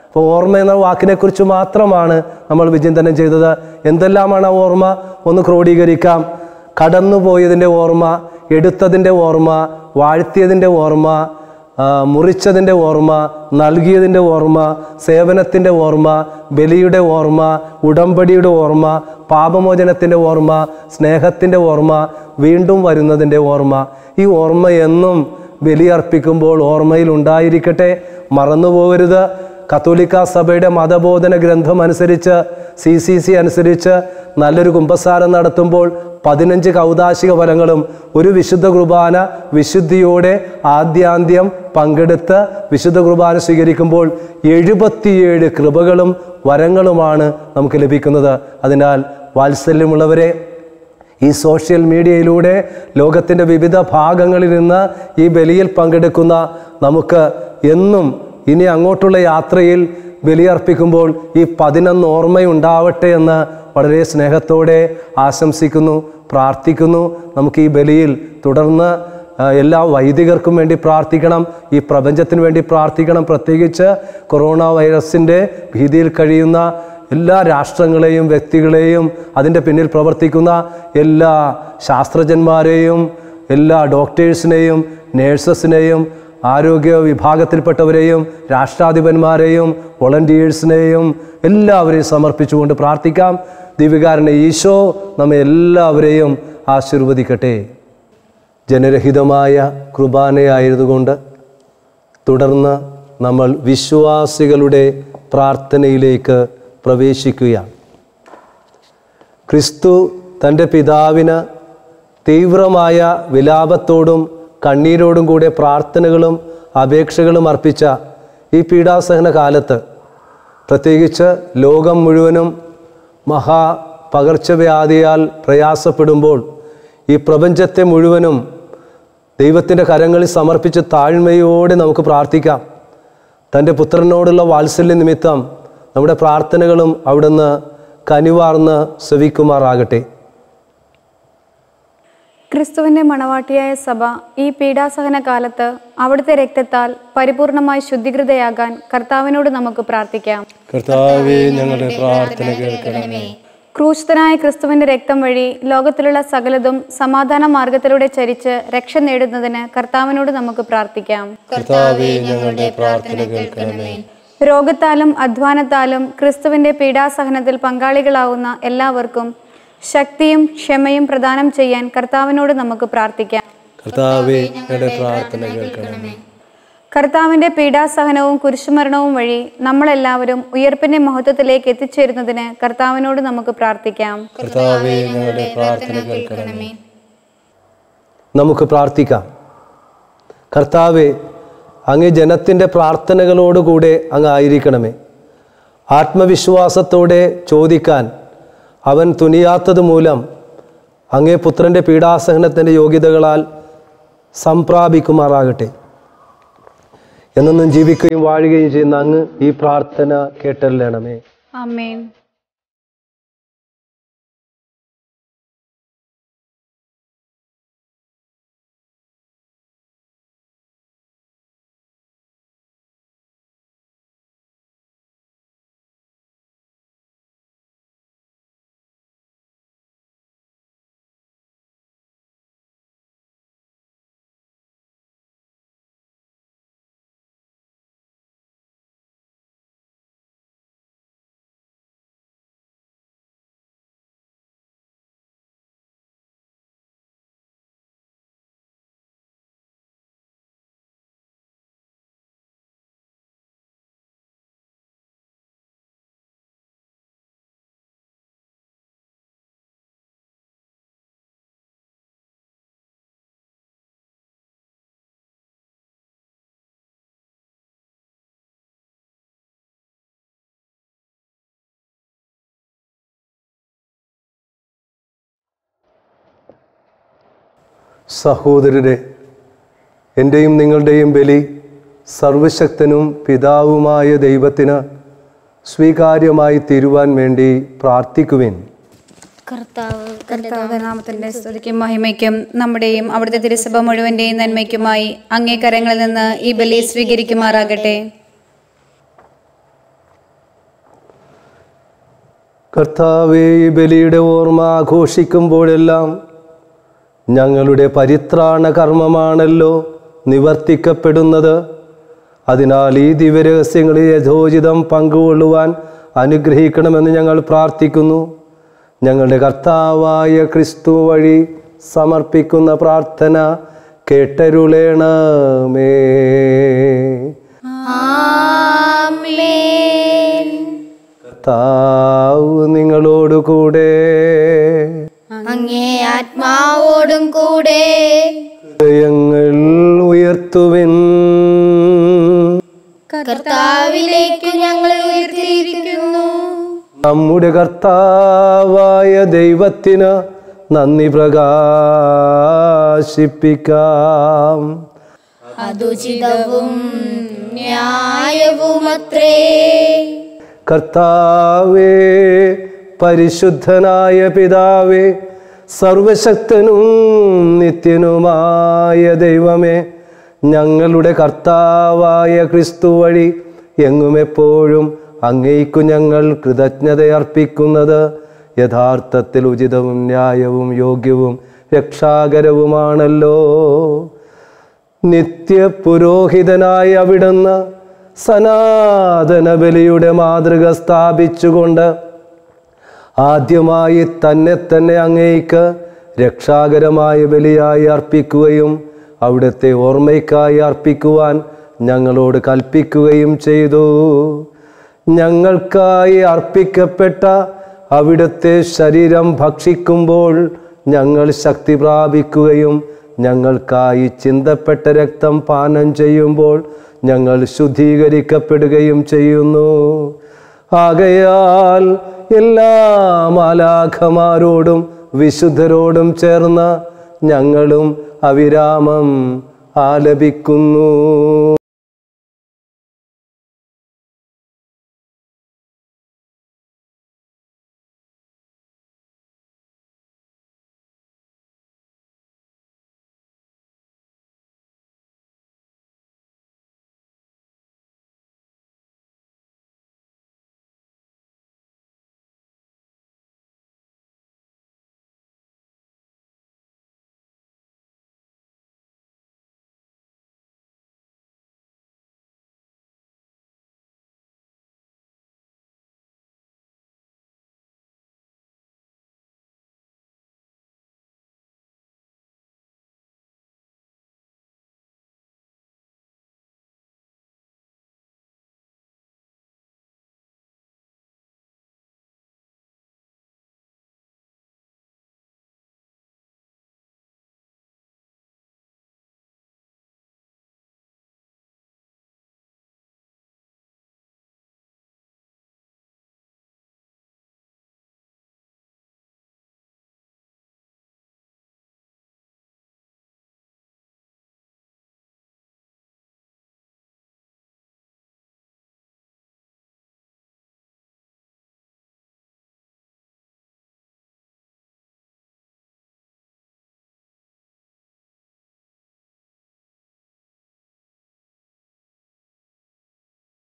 അപ്പോൾ ഓർമ്മ എന്ന വാക്കിനെക്കുറിച്ച് മാത്രമാണ് നമ്മൾ വിചിന്തനം ചെയ്തത്. എന്തെല്ലാമാണ് ആ ഓർമ്മ? ഒന്ന് ക്രോഡീകരിക്കാം. കടന്നുപോയതിൻ്റെ ഓർമ്മ, എടുത്തതിൻ്റെ ഓർമ്മ, വാഴ്ത്തിയതിൻ്റെ ഓർമ്മ, മുറിച്ചതിൻ്റെ ഓർമ്മ, നൽകിയതിൻ്റെ ഓർമ്മ, സേവനത്തിൻ്റെ ഓർമ്മ, ബലിയുടെ ഓർമ്മ, ഉടമ്പടിയുടെ ഓർമ്മ, പാപമോചനത്തിൻ്റെ ഓർമ്മ, സ്നേഹത്തിൻ്റെ ഓർമ്മ, വീണ്ടും വരുന്നതിൻ്റെ ഓർമ്മ. ഈ ഓർമ്മ എന്നും ബലിയർപ്പിക്കുമ്പോൾ ഓർമ്മയിൽ ഉണ്ടായിരിക്കട്ടെ, മറന്നുപോകരുത്. കത്തോലിക്ക സഭയുടെ മതബോധന ഗ്രന്ഥം അനുസരിച്ച്, CCC അനുസരിച്ച് നല്ലൊരു കുമ്പസാരം നടത്തുമ്പോൾ 15 കൗദാശിക ഫലങ്ങളും ഒരു വിശുദ്ധ കുർബാന വിശുദ്ധിയോടെ ആദ്യാന്ത്യം പങ്കെടുത്ത് വിശുദ്ധ കുർബാന സ്വീകരിക്കുമ്പോൾ 77 കൃപകളും വരങ്ങളുമാണ് നമുക്ക് ലഭിക്കുന്നത്. അതിനാൽ വാത്സല്യമുള്ളവരെ, ഈ സോഷ്യൽ മീഡിയയിലൂടെ ലോകത്തിൻ്റെ വിവിധ ഭാഗങ്ങളിൽ നിന്ന് ഈ ബലിയിൽ പങ്കെടുക്കുന്ന നമുക്ക് എന്നും ഇനി അങ്ങോട്ടുള്ള യാത്രയിൽ ബലിയർപ്പിക്കുമ്പോൾ ഈ 11 ഓർമ്മയുണ്ടാവട്ടെ എന്ന് വളരെ സ്നേഹത്തോടെ ആശംസിക്കുന്നു, പ്രാർത്ഥിക്കുന്നു. നമുക്ക് ഈ ബലിയിൽ തുടർന്ന് എല്ലാ വൈദികർക്കും വേണ്ടി പ്രാർത്ഥിക്കണം, ഈ പ്രപഞ്ചത്തിന് വേണ്ടി പ്രാർത്ഥിക്കണം. പ്രത്യേകിച്ച് കൊറോണ വൈറസിൻ്റെ ഭീതിയിൽ കഴിയുന്ന എല്ലാ രാഷ്ട്രങ്ങളെയും വ്യക്തികളെയും അതിൻ്റെ പിന്നിൽ പ്രവർത്തിക്കുന്ന എല്ലാ ശാസ്ത്രജ്ഞന്മാരെയും എല്ലാ ഡോക്ടേഴ്സിനെയും നേഴ്സസിനെയും ആരോഗ്യ വിഭാഗത്തിൽപ്പെട്ടവരെയും രാഷ്ട്രാധിപന്മാരെയും വോളണ്ടിയേഴ്സിനെയും എല്ലാവരെയും സമർപ്പിച്ചുകൊണ്ട് പ്രാർത്ഥിക്കാം. ദിവ്യകാരുണ്യ ഈശോ നമ്മെ എല്ലാവരെയും ആശീർവദിക്കട്ടെ. ജനരഹിതമായ കുർബാനയായതുകൊണ്ട് തുടർന്ന് നമ്മൾ വിശ്വാസികളുടെ പ്രാർത്ഥനയിലേക്ക് പ്രവേശിക്കുകയാണ്. ക്രിസ്തു തൻ്റെ പിതാവിന് തീവ്രമായ വിലാപത്തോടും കണ്ണീരോടും കൂടെ പ്രാർത്ഥനകളും അപേക്ഷകളും അർപ്പിച്ച ഈ പീഡാസഹന കാലത്ത്, പ്രത്യേകിച്ച് ലോകം മുഴുവനും പകർച്ചവ്യാധിയാൽ പ്രയാസപ്പെടുമ്പോൾ ഈ പ്രപഞ്ചത്തെ മുഴുവനും ദൈവത്തിൻ്റെ കരങ്ങളിൽ സമർപ്പിച്ച് താഴ്മയോടെ നമുക്ക് പ്രാർത്ഥിക്കാം. തൻ്റെ പുത്രനോടുള്ള വാത്സല്യ നിമിത്തം നമ്മുടെ പ്രാർത്ഥനകളും അവിടുന്ന് കനിവാർന്ന് ശ്രവിക്കുമാറാകട്ടെ. ക്രിസ്തുവിൻ്റെ മണവാട്ടിയായ സഭ ഈ പീഡാസഹന കാലത്ത് അവിടുത്തെ രക്തത്താൽ പരിപൂർണമായി ശുദ്ധീകൃതയാകാൻ കർത്താവിനോട് നമുക്ക് പ്രാർത്ഥിക്കാം. കർത്താവേ, ഞങ്ങളുടെ പ്രാർത്ഥന കേൾക്കണമേ. ക്രൂശിതനായ ക്രിസ്തുവിന്റെ രക്തം വഴി ലോകത്തിലുള്ള സകലതും സമാധാന മാർഗത്തിലൂടെ ചരിച്ച് രക്ഷ നേടുന്നതിന് കർത്താവിനോട് നമുക്ക് പ്രാർത്ഥിക്കാം. കർത്താവേ, ഞങ്ങളുടെ പ്രാർത്ഥന കേൾക്കണമേ. രോഗത്താലും അധ്വാനത്താലും ക്രിസ്തുവിന്റെ പീഡാസഹനത്തിൽ പങ്കാളികളാവുന്ന എല്ലാവർക്കും ശക്തിയും ക്ഷമയും പ്രദാനം ചെയ്യാൻ കർത്താവിനോട് നമുക്ക് പ്രാർത്ഥിക്കാം. കർത്താവേ, ഞങ്ങളുടെ പ്രാർത്ഥന കേൾക്കണമേ. കർത്താവിന്റെ പീഡാസഹനവും കുരിശുമരണവും വഴി നമ്മളെല്ലാവരും ഉയർപ്പിന്റെ മഹത്വത്തിലേക്ക് എത്തിച്ചേരുന്നതിന് കർത്താവിനോട് നമുക്ക് പ്രാർത്ഥിക്കാം. കർത്താവേ, ഞങ്ങളുടെ പ്രാർത്ഥന കേൾക്കണമേ. നമുക്ക് പ്രാർത്ഥിക്കാം. കർത്താവേ, അങ്ങ് ജനത്തിൻ്റെ പ്രാർത്ഥനകളോടുകൂടെ അങ്ങ് ആയിരിക്കണമേ. ആത്മവിശ്വാസത്തോടെ ചോദിക്കാൻ അവൻ തുനിയാത്തത് മൂലം അങ്ങേ പുത്രൻ്റെ പീഡാസഹനത്തിൻ്റെ യോഗ്യതകളാൽ സംപ്രാപിക്കുമാറാകട്ടെ. എന്നെന്നും ജീവിക്കുകയും വാഴുകയും ചെയ്യുന്ന അങ്ങ് ഈ പ്രാർത്ഥന കേട്ടല്ലണമേ. ആമേൻ. സഹോദരരെ, എൻ്റെയും നിങ്ങളുടെയും ബലി സർവശക്തനും പിതാവുമായ ദൈവത്തിന് സ്വീകാര്യമായി തീരുവാൻ വേണ്ടി പ്രാർത്ഥിക്കുവിൻ. കർത്താവ് നാമത്തിന്റെ സ്തുതിക്കും മഹിമയ്ക്കും നമ്മുടെയും അവിടുത്തെ തിരുസഭ മുഴുവന്റെയും നന്മയ്ക്കുമായി അങ്ങേ കരങ്ങളിൽ നിന്ന് ഈ ബലി സ്വീകരിക്കുമാറാകട്ടെ. കർത്താവേ, ഈ ബലിയുടെ ഓർമ്മ ആഘോഷിക്കുമ്പോഴെല്ലാം ഞങ്ങളുടെ പരിത്രാണ കർമ്മമാണല്ലോ നിവർത്തിക്കപ്പെടുന്നത്. അതിനാൽ ഈ ദിവ്യരഹസ്യങ്ങളിൽ യഥോചിതം പങ്കുകൊള്ളുവാൻ അനുഗ്രഹിക്കണമെന്ന് ഞങ്ങൾ പ്രാർത്ഥിക്കുന്നു. ഞങ്ങളുടെ കർത്താവായ ക്രിസ്തു വഴി സമർപ്പിക്കുന്ന പ്രാർത്ഥന കേട്ടരുളേണമേ. കർത്താവ് നിങ്ങളോടുകൂടെ, അങ്ങേ ആത്മാവോടും കൂടെ. ഹൃദയങ്ങൾ ഉയർത്തുവിൻ. കർത്താവിലേക്ക് ഞങ്ങൾ ഉയർത്തിയിരിക്കുന്നു. നമ്മുടെ കർത്താവായ ദൈവത്തിന് നന്ദി പ്രകാശിപ്പിക്കാം. അതുചിതവും ന്യായവുമത്രേ. കർത്താവേ, പരിശുദ്ധനായ പിതാവേ, സർവശക്തനും നിത്യനുമായ ദൈവമേ, ഞങ്ങളുടെ കർത്താവായ ക്രിസ്തു വഴി എങ്ങും എപ്പോഴും അങ്ങേക്കു ഞങ്ങൾ കൃതജ്ഞതയർപ്പിക്കുന്നത് യഥാർത്ഥത്തിൽ ഉചിതവും ന്യായവും യോഗ്യവും രക്ഷാകരവുമാണല്ലോ. നിത്യപുരോഹിതനായ അവിടുന്ന് സനാതന ബലിയുടെ മാതൃക സ്ഥാപിച്ചുകൊണ്ട് ആദ്യമായി തന്നെ അങ്ങേക്ക് രക്ഷാകരമായ ബലിയായി അർപ്പിക്കുകയും അവിടുത്തെ ഓർമ്മയ്ക്കായി അർപ്പിക്കുവാൻ ഞങ്ങളോട് കൽപ്പിക്കുകയും ചെയ്തു. ഞങ്ങൾക്കായി അർപ്പിക്കപ്പെട്ട അവിടുത്തെ ശരീരം ഭക്ഷിക്കുമ്പോൾ ഞങ്ങൾ ശക്തി പ്രാപിക്കുകയും ഞങ്ങൾക്കായി ചിന്തപ്പെട്ട രക്തം പാനം ചെയ്യുമ്പോൾ ഞങ്ങൾ ശുദ്ധീകരിക്കപ്പെടുകയും ചെയ്യുന്നു. ആകയാൽ എല്ലാ മാലാഖമാരോടും വിശുദ്ധരോടും ചേർന്ന് ഞങ്ങളും അവിരാമം ആലപിക്കുന്നു.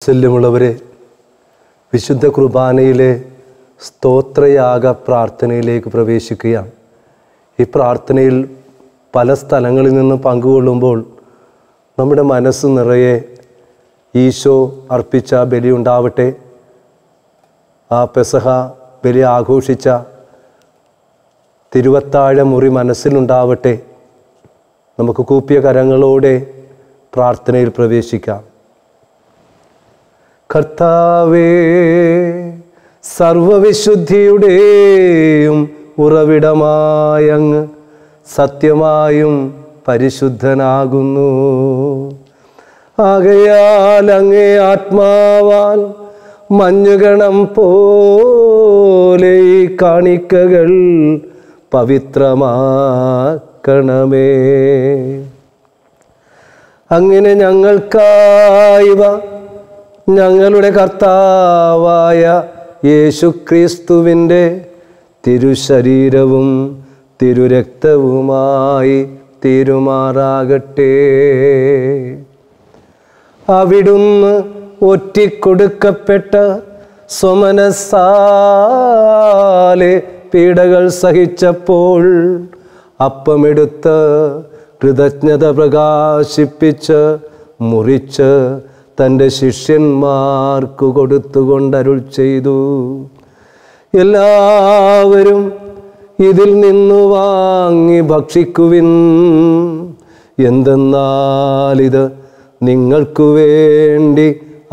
വാത്സല്യമുള്ളവരെ, വിശുദ്ധ കുർബാനയിലെ സ്തോത്രയാഗ പ്രാർത്ഥനയിലേക്ക് പ്രവേശിക്കുകയാണ്. ഈ പ്രാർത്ഥനയിൽ പല സ്ഥലങ്ങളിൽ നിന്ന് പങ്കുകൊള്ളുമ്പോൾ നമ്മുടെ മനസ്സ് നിറയെ ഈശോ അർപ്പിച്ച ബലി ഉണ്ടാവട്ടെ, ആ പെസഹ ബലി ആഘോഷിച്ച തിരുവത്താഴ മുറി മനസ്സിലുണ്ടാവട്ടെ. നമുക്ക് കൂപ്പിയ കരങ്ങളോടെ പ്രാർത്ഥനയിൽ പ്രവേശിക്കാം. കർത്താവേ, സർവവിശുദ്ധിയുടെയും ഉറവിടമായങ്ങ് സത്യമായും പരിശുദ്ധനാകുന്നു. ആകയാൽ അങ്ങേ ആത്മാവാൽ മഞ്ഞുകണം പോലെ ഈ കാണിക്കകൾ പവിത്രമാക്കണമേ. അങ്ങനെ ഞങ്ങൾക്കായവ ഞങ്ങളുടെ കർത്താവായ യേശുക്രിസ്തുവിൻ്റെ തിരുശരീരവും തിരുരക്തവുമായി തീരുമാറാകട്ടെ. അവിടുന്ന് ഒറ്റിക്കൊടുക്കപ്പെട്ട സ്വമനസാലെ പീഡകൾ സഹിച്ചപ്പോൾ അപ്പമെടുത്ത് കൃതജ്ഞത പ്രകാശിപ്പിച്ച് മുറിച്ച് തൻ്റെ ശിഷ്യന്മാർക്കു കൊടുത്തുകൊണ്ടരുൾ ചെയ്തു, എല്ലാവരും ഇതിൽ നിന്നു വാങ്ങി ഭക്ഷിക്കുവിൻ. എന്തെന്നാലിത് നിങ്ങൾക്കു വേണ്ടി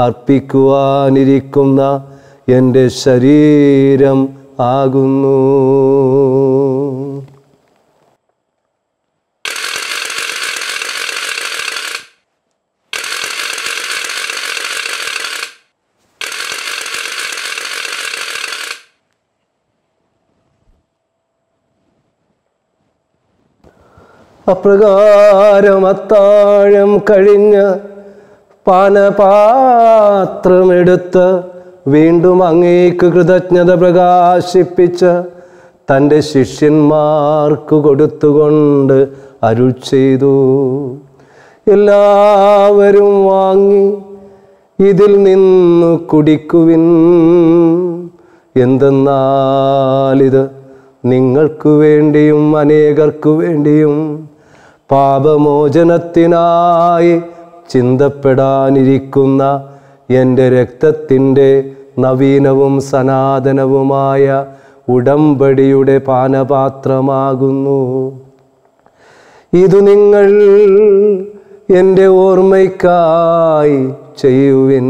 അർപ്പിക്കുവാനിരിക്കുന്ന എൻ്റെ ശരീരം ആകുന്നു. അപ്രകാരം അത്താഴം കഴിഞ്ഞ് പാനപാത്രമെടുത്ത് വീണ്ടും അങ്ങേക്ക് കൃതജ്ഞത പ്രകാശിപ്പിച്ച് തൻ്റെ ശിഷ്യന്മാർക്കു കൊടുത്തുകൊണ്ട് അരുൾ ചെയ്തു, എല്ലാവരും വാങ്ങി ഇതിൽ നിന്നു കുടിക്കുവിൻ. എന്തെന്നാലിത് നിങ്ങൾക്കു വേണ്ടിയും അനേകർക്കു വേണ്ടിയും പാപമോചനത്തിനായി ചിന്തപ്പെടാനിരിക്കുന്ന എൻ്റെ രക്തത്തിൻ്റെ നവീനവും സനാതനവുമായ ഉടമ്പടിയുടെ പാനപാത്രമാകുന്നു. ഇതു നിങ്ങൾ എൻ്റെ ഓർമ്മയ്ക്കായി ചെയ്യുവിൻ.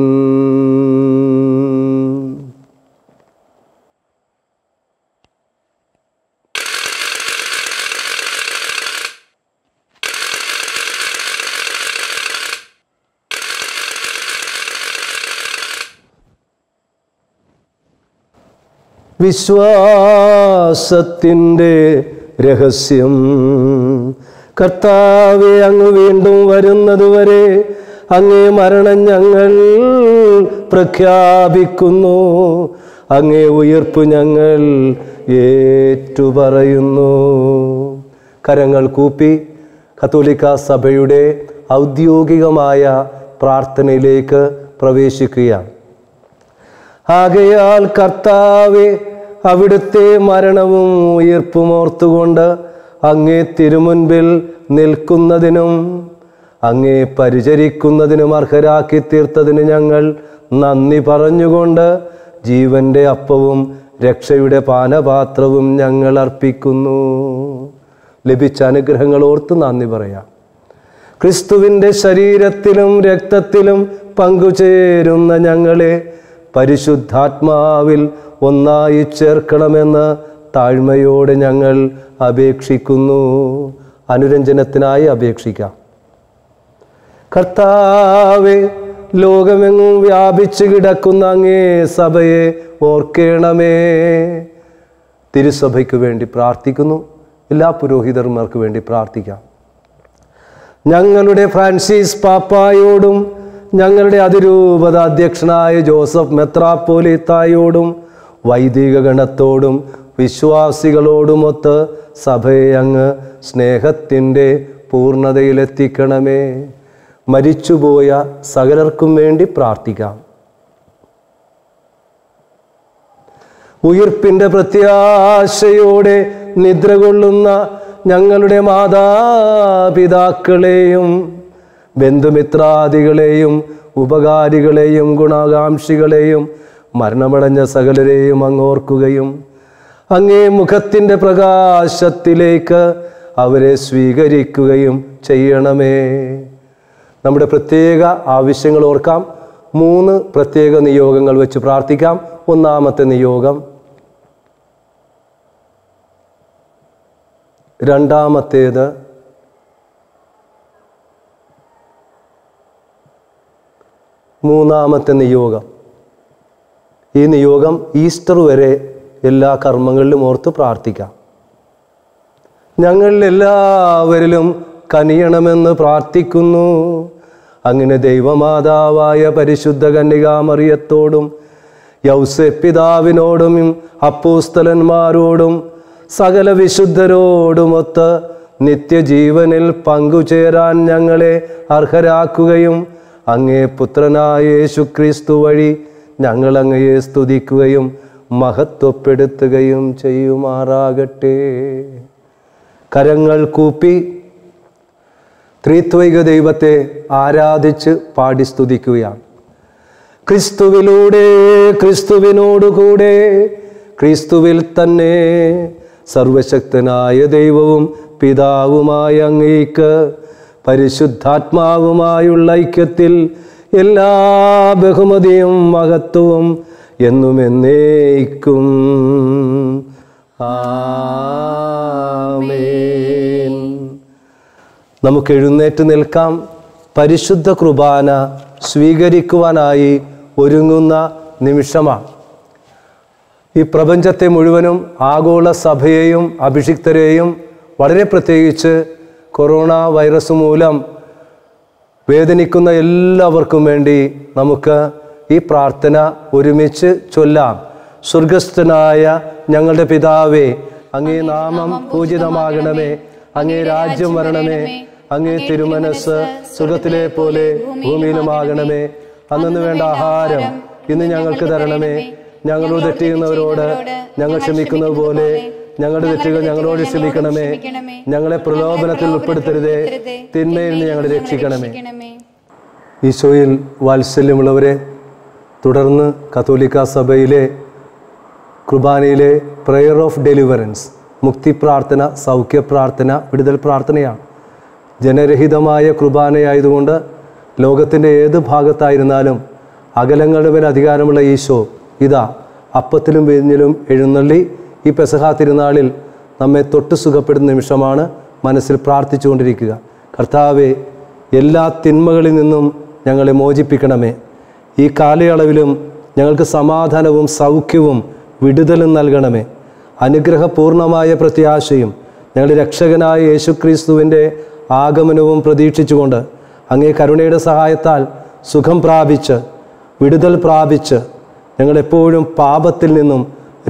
വിശ്വാസത്തിൻ്റെ രഹസ്യം. കർത്താവേ, അങ്ങ് വീണ്ടും വരുന്നതുവരെ അങ്ങേ മരണം ഞങ്ങൾ പ്രഖ്യാപിക്കുന്നു. അങ്ങേ ഉയിർപ്പ് ഞങ്ങൾ ഏറ്റുപറയുന്നു. കരങ്ങൾ കൂപ്പി കത്തോലിക്ക സഭയുടെ ഔദ്യോഗികമായ പ്രാർത്ഥനയിലേക്ക് പ്രവേശിക്കുകയാണ്. ആകയാൽ കർത്താവേ, അവിടുത്തെ മരണവും ഉയിർപ്പും ഓർത്തുകൊണ്ട് അങ്ങേ തിരുമുൻപിൽ നിൽക്കുന്നതിനും അങ്ങേ പരിചരിക്കുന്നതിനും അർഹരാക്കി തീർത്തതിന് ഞങ്ങൾ നന്ദി പറഞ്ഞുകൊണ്ട് ജീവൻ്റെ അപ്പവും രക്ഷയുടെ പാനപാത്രവും ഞങ്ങൾ അർപ്പിക്കുന്നു. ലഭിച്ച അനുഗ്രഹങ്ങൾ ഓർത്ത് നന്ദി പറയാം. ക്രിസ്തുവിൻ്റെ ശരീരത്തിലും രക്തത്തിലും പങ്കുചേരുന്ന ഞങ്ങളെ പരിശുദ്ധാത്മാവിൽ ഒന്നായി ചേർക്കണമെന്ന് താഴ്മയോടെ ഞങ്ങൾ അപേക്ഷിക്കുന്നു. അനുരഞ്ജനത്തിനായി അപേക്ഷിക്കാം. കർത്താവേ, ലോകമെങ്ങും വ്യാപിച്ചു കിടക്കുന്ന അങ്ങേ സഭയെ ഓർക്കേണമേ. തിരുസഭയ്ക്ക് വേണ്ടി പ്രാർത്ഥിക്കുന്നു. എല്ലാ പുരോഹിതന്മാർക്ക് വേണ്ടി പ്രാർത്ഥിക്കാം. ഞങ്ങളുടെ ഫ്രാൻസിസ് പാപ്പായോടും ഞങ്ങളുടെ അതിരൂപത അധ്യക്ഷനായ ജോസഫ് മെത്രാപ്പോലീത്തായോടും വൈദിക ഗണത്തോടും വിശ്വാസികളോടുമൊത്ത് സഭയെ അങ്ങ് സ്നേഹത്തിൻ്റെ പൂർണ്ണതയിലെത്തിക്കണമേ. മരിച്ചുപോയ സകലർക്കും വേണ്ടി പ്രാർത്ഥിക്കാം. ഉയിർപ്പിൻ്റെ പ്രത്യാശയോടെ നിദ്ര കൊള്ളുന്ന ഞങ്ങളുടെ മാതാപിതാക്കളെയും ബന്ധുമിത്രാദികളെയും ഉപകാരികളെയും ഗുണാകാംക്ഷികളെയും മരണമടഞ്ഞ സകലരെയും അങ്ങോർക്കുകയും അങ്ങേ മുഖത്തിൻ്റെ പ്രകാശത്തിലേക്ക് അവരെ സ്വീകരിക്കുകയും ചെയ്യണമേ. നമ്മുടെ പ്രത്യേക ആവശ്യങ്ങൾ ഓർക്കാം. 3 പ്രത്യേക നിയോഗങ്ങൾ വെച്ച് പ്രാർത്ഥിക്കാം. ഒന്നാമത്തെ നിയോഗം, രണ്ടാമത്തേത്, മൂന്നാമത്തെ നിയോഗം. ഈ നിയോഗം ഈസ്റ്റർ വരെ എല്ലാ കർമ്മങ്ങളിലും ഓർത്ത് പ്രാർത്ഥിക്കാം. ഞങ്ങളിൽ എല്ലാവരിലും കനിയണമെന്ന് പ്രാർത്ഥിക്കുന്നു. അങ്ങനെ ദൈവമാതാവായ പരിശുദ്ധ കന്യകാമറിയത്തോടും യൗസേപ്പ് പിതാവിനോടും അപ്പോസ്തലന്മാരോടും സകല വിശുദ്ധരോടുമൊത്ത് നിത്യജീവനിൽ പങ്കുചേരാൻ ഞങ്ങളെ അർഹരാക്കുകയും അങ്ങേ പുത്രനായ യേശുക്രിസ്തു വഴി ഞങ്ങൾ അങ്ങയെ സ്തുതിക്കുകയും മഹത്വപ്പെടുത്തുകയും ചെയ്യുമാറാകട്ടെ. കരങ്ങൾ കൂപ്പി ത്രിത്വൈക ദൈവത്തെ ആരാധിച്ച് പാടി സ്തുതിക്കുകയാണ്. ക്രിസ്തുവിലൂടെ, ക്രിസ്തുവിനോടുകൂടെ, ക്രിസ്തുവിൽ തന്നെ സർവശക്തനായ ദൈവവും പിതാവുമായ അങ്ങേക്ക് പരിശുദ്ധാത്മാവുമായുള്ള ഐക്യത്തിൽ എല്ലാ ബഹുമതിയും മഹത്വവും എന്നും എന്നേക്കും. ആമേൻ. നമുക്ക് എഴുന്നേറ്റ് നിൽക്കാം. പരിശുദ്ധ കുർബാന സ്വീകരിക്കുവാനായി ഒരുങ്ങുന്ന നിമിഷമാണ്. ഈ പ്രപഞ്ചത്തെ മുഴുവനും ആഗോള സഭയെയും അഭിഷിക്തരെയും വളരെ പ്രത്യേകിച്ച് കൊറോണ വൈറസ് മൂലം വേദനിക്കുന്ന എല്ലാവർക്കും വേണ്ടി നമുക്ക് ഈ പ്രാർത്ഥന ഒരുമിച്ച് ചൊല്ലാം. സ്വർഗസ്ഥനായ ഞങ്ങളുടെ പിതാവേ, അങ്ങേ നാമം പൂജിതമാകണമേ, അങ്ങേ രാജ്യം വരണമേ, അങ്ങേ തിരുമനസ് സ്വർഗത്തിലെ പോലെ ഭൂമിയിലുമാകണമേ. അന്നു വേണ്ട ആഹാരം ഇന്ന് ഞങ്ങൾക്ക് തരണമേ. ഞങ്ങളോട് തെറ്റിയുന്നവരോട് ഞങ്ങൾ ക്ഷമിക്കുന്നത് പോലെ ഞങ്ങളുടെ തെറ്റുകൾ ഞങ്ങളോട് ക്ഷമിക്കണമേ. ഞങ്ങളെ പ്രലോഭനത്തിൽ ഉൾപ്പെടുത്തരുതേ, തിന്മയിൽ നിന്ന് ഞങ്ങളെ രക്ഷിക്കണമേ. ഈശോയിൽ വാത്സല്യമുള്ളവരെ, തുടർന്ന് കത്തോലിക്ക സഭയിലെ കുർബാനയിലെ പ്രെയർ ഓഫ് ഡെലിവറൻസ്, മുക്തി പ്രാർത്ഥന, സൗഖ്യ പ്രാർത്ഥന, വിടുതൽ പ്രാർത്ഥനയാണ്. ജനരഹിതമായ കുർബാനയായതുകൊണ്ട് ലോകത്തിൻ്റെ ഏത് ഭാഗത്തായിരുന്നാലും അകലങ്ങളുടെ മേൽ അധികാരമുള്ള ഈശോ ഇതാ അപ്പത്തിലും വീഞ്ഞിലും എഴുന്നള്ളി ഈ പെസഹ തിരുനാളിൽ നമ്മെ തൊട്ട് സുഖപ്പെടുന്ന നിമിഷമാണ്. മനസ്സിൽ പ്രാർത്ഥിച്ചുകൊണ്ടിരിക്കുക. കർത്താവെ, എല്ലാ തിന്മകളിൽ നിന്നും ഞങ്ങളെ മോചിപ്പിക്കണമേ. ഈ കാലയളവിലും ഞങ്ങൾക്ക് സമാധാനവും സൗഖ്യവും വിടുതലും നൽകണമേ. അനുഗ്രഹപൂർണമായ പ്രത്യാശയും ഞങ്ങളുടെ രക്ഷകനായ യേശുക്രിസ്തുവിൻ്റെ ആഗമനവും പ്രതീക്ഷിച്ചുകൊണ്ട് അങ്ങേ കരുണയുടെ സഹായത്താൽ സുഖം പ്രാപിച്ച് വിടുതൽ പ്രാപിച്ച് ഞങ്ങളെപ്പോഴും പാപത്തിൽ നിന്നും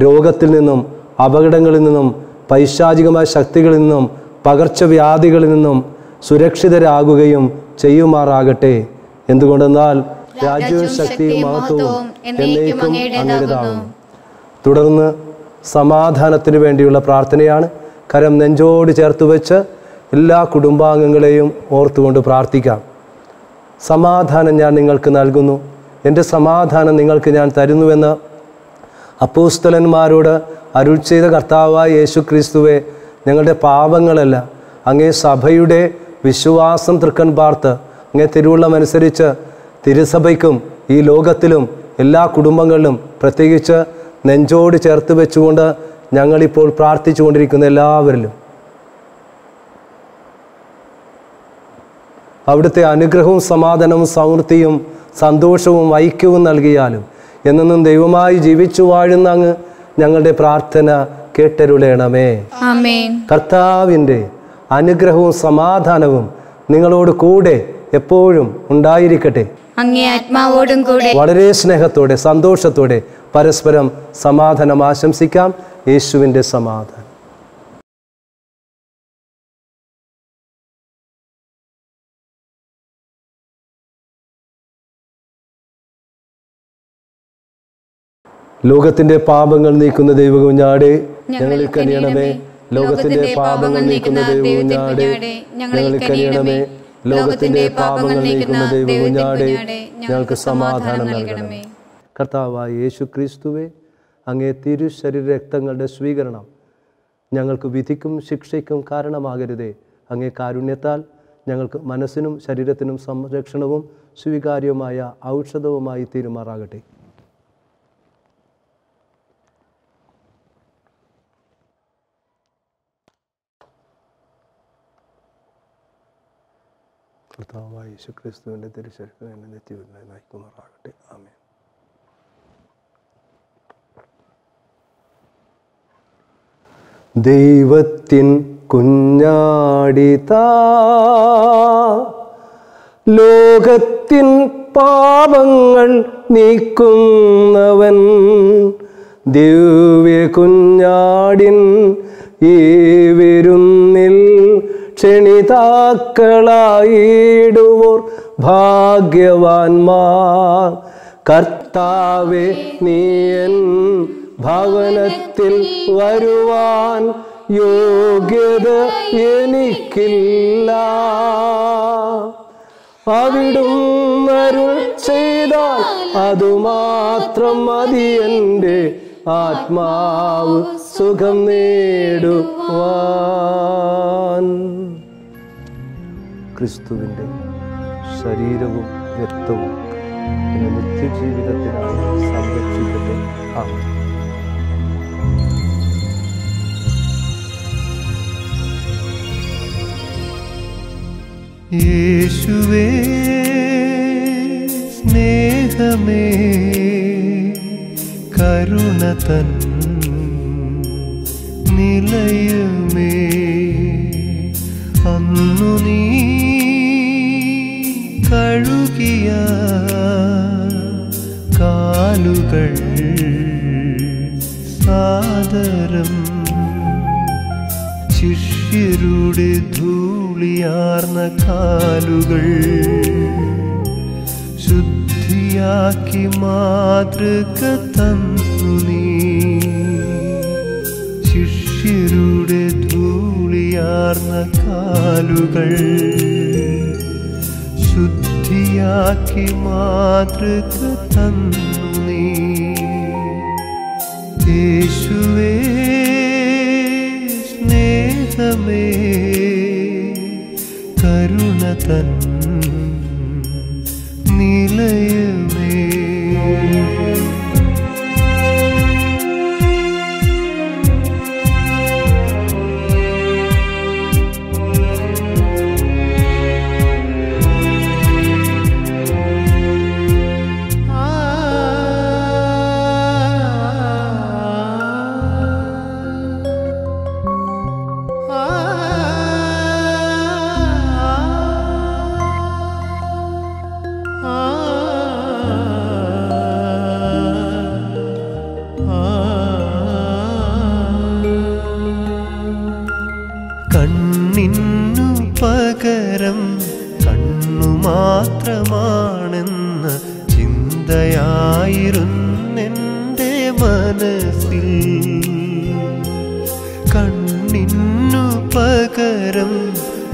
രോഗത്തിൽ നിന്നും അപകടങ്ങളിൽ നിന്നും പൈശാചികമായ ശക്തികളിൽ നിന്നും പകർച്ചവ്യാധികളിൽ നിന്നും സുരക്ഷിതരാകുകയും ചെയ്യുമാറാകട്ടെ. എന്തുകൊണ്ടെന്നാൽ രാജ്യവും ശക്തിയും മഹത്വവും എന്നേക്കും അങ്ങയുടേതാകുന്നു. തുടർന്ന് സമാധാനത്തിന് വേണ്ടിയുള്ള പ്രാർത്ഥനയാണ്. കരം നെഞ്ചോട് ചേർത്ത് വെച്ച് എല്ലാ കുടുംബാംഗങ്ങളെയും ഓർത്തുകൊണ്ട് പ്രാർത്ഥിക്കാം. സമാധാനം ഞാൻ നിങ്ങൾക്ക് നൽകുന്നു, എൻ്റെ സമാധാനം നിങ്ങൾക്ക് ഞാൻ തരുന്നുവെന്ന് അപ്പോസ്തലന്മാരോട് അരുൾ ചെയ്ത കർത്താവായ യേശുക്രിസ്തുവെ, ഞങ്ങളുടെ പാപങ്ങളല്ല അങ്ങേ സഭയുടെ വിശ്വാസം തൃക്കൺ പാർത്ത് അങ്ങേ തിരുവുള്ളമനുസരിച്ച് തിരുസഭയ്ക്കും ഈ ലോകത്തിലും എല്ലാ കുടുംബങ്ങളിലും പ്രത്യേകിച്ച് നെഞ്ചോട് ചേർത്ത് വെച്ചുകൊണ്ട് ഞങ്ങളിപ്പോൾ പ്രാർത്ഥിച്ചു കൊണ്ടിരിക്കുന്ന എല്ലാവരിലും അവിടുത്തെ അനുഗ്രഹവും സമാധാനവും സമൃദ്ധിയും സന്തോഷവും ഐക്യവും നൽകിയാലും എന്നും ദൈവമായി ജീവിച്ചു വാഴുന്ന അങ്ങ് ഞങ്ങളുടെ പ്രാർത്ഥന കേട്ടരുളേണമേ. ആമേൻ. കർത്താവിൻ്റെ അനുഗ്രഹവും സമാധാനവും നിങ്ങളോട് കൂടെ എപ്പോഴും ഉണ്ടായിരിക്കട്ടെ. അങ്ങേ ആത്മാവോടും കൂടെ. വളരെ സ്നേഹത്തോടെ സന്തോഷത്തോടെ പരസ്പരം സമാധാനം ആശംസിക്കാം. യേശുവിൻ്റെ സമാധാനം. ലോകത്തിന്റെ പാപങ്ങൾ നീക്കുന്ന ദൈവകുഞ്ഞാടേ ഞങ്ങളിൽ കനിയണമേ. ലോകത്തിന്റെ പാപങ്ങൾ നീക്കുന്ന ദൈവകുഞ്ഞാടേ ഞങ്ങളിൽ കനിയണമേ. ലോകത്തിന്റെ പാപങ്ങൾ നീക്കുന്ന ദൈവകുഞ്ഞാടേ ഞങ്ങൾക്ക് സമാധാനം നൽകണമേ. കർത്താവായ യേശു ക്രിസ്തുവേ, അങ്ങേ തിരുശരീര രക്തങ്ങളുടെ സ്വീകരണം ഞങ്ങൾക്ക് വിധിക്കും ശിക്ഷയ്ക്കും കാരണമാകരുതേ. അങ്ങേ കാരുണ്യത്താൽ ഞങ്ങൾക്ക് മനസ്സിനും ശരീരത്തിനും സംരക്ഷണവും സ്വീകാര്യവുമായ ഔഷധവുമായി തീരുമാറാകട്ടെ. കർത്താവായ യേശു ക്രിസ്തുവിൻ്റെ തിരുശരീരം എന്നെ നിത്യമായി നയിക്കുമാറാകട്ടെ. ആമേൻ. ദൈവത്തിൻ കുഞ്ഞാടിതാ, ലോകത്തിൻ പാപങ്ങൾ നീക്കുന്നവൻ, ദിവ്യ കുഞ്ഞാടിൻ ഈ വിരുന്നിൽ ക്ഷണിതാക്കളായിടുവോർ ഭാഗ്യവാന്മാർ. കർത്താവേ, നീയൻ ഭവനത്തിൽ വരുവാൻ യോഗ്യത എനിക്കില്ല. അവിടുന്ന് അരുൾ ചെയ്താൽ അതുമാത്രം മതി എൻ്റെ ആത്മാവ് സുഖം നേടുവാൻ. ക്രിസ്തുവിൻ്റെ ശരീരവും രക്തവും എന്നെ നിത്യജീവിതത്തിനായി സംരക്ഷിക്കട്ടെ. ആമേൻ. യേശുവേ സ്നേഹമേ, കരുണ തൻ നിലയമേ, അന്നു നീ കഴുകിയ കാലുകൾ സാദരം, ശിഷ്യരുടെ ധൂളിയാർന്ന കാലുകൾ ശുദ്ധിയാക്കി മാതൃക തന്നു നീ. ശിഷ്യരുടെ ധൂളിയാർന്ന കാലുകൾ ശുദ്ധിയാക്കി മാതൃക തന്നു നീ. യേശുവേ സ്നേഹമേ, കരുണ തൻ നിലയമേ. കണ്ണിന്നു പകരം കണ്ണു മാത്രമാണെന്ന ചിന്തയായിരുന്നെൻ്റെ മനസ്സിൽ. കണ്ണിന്നു പകരം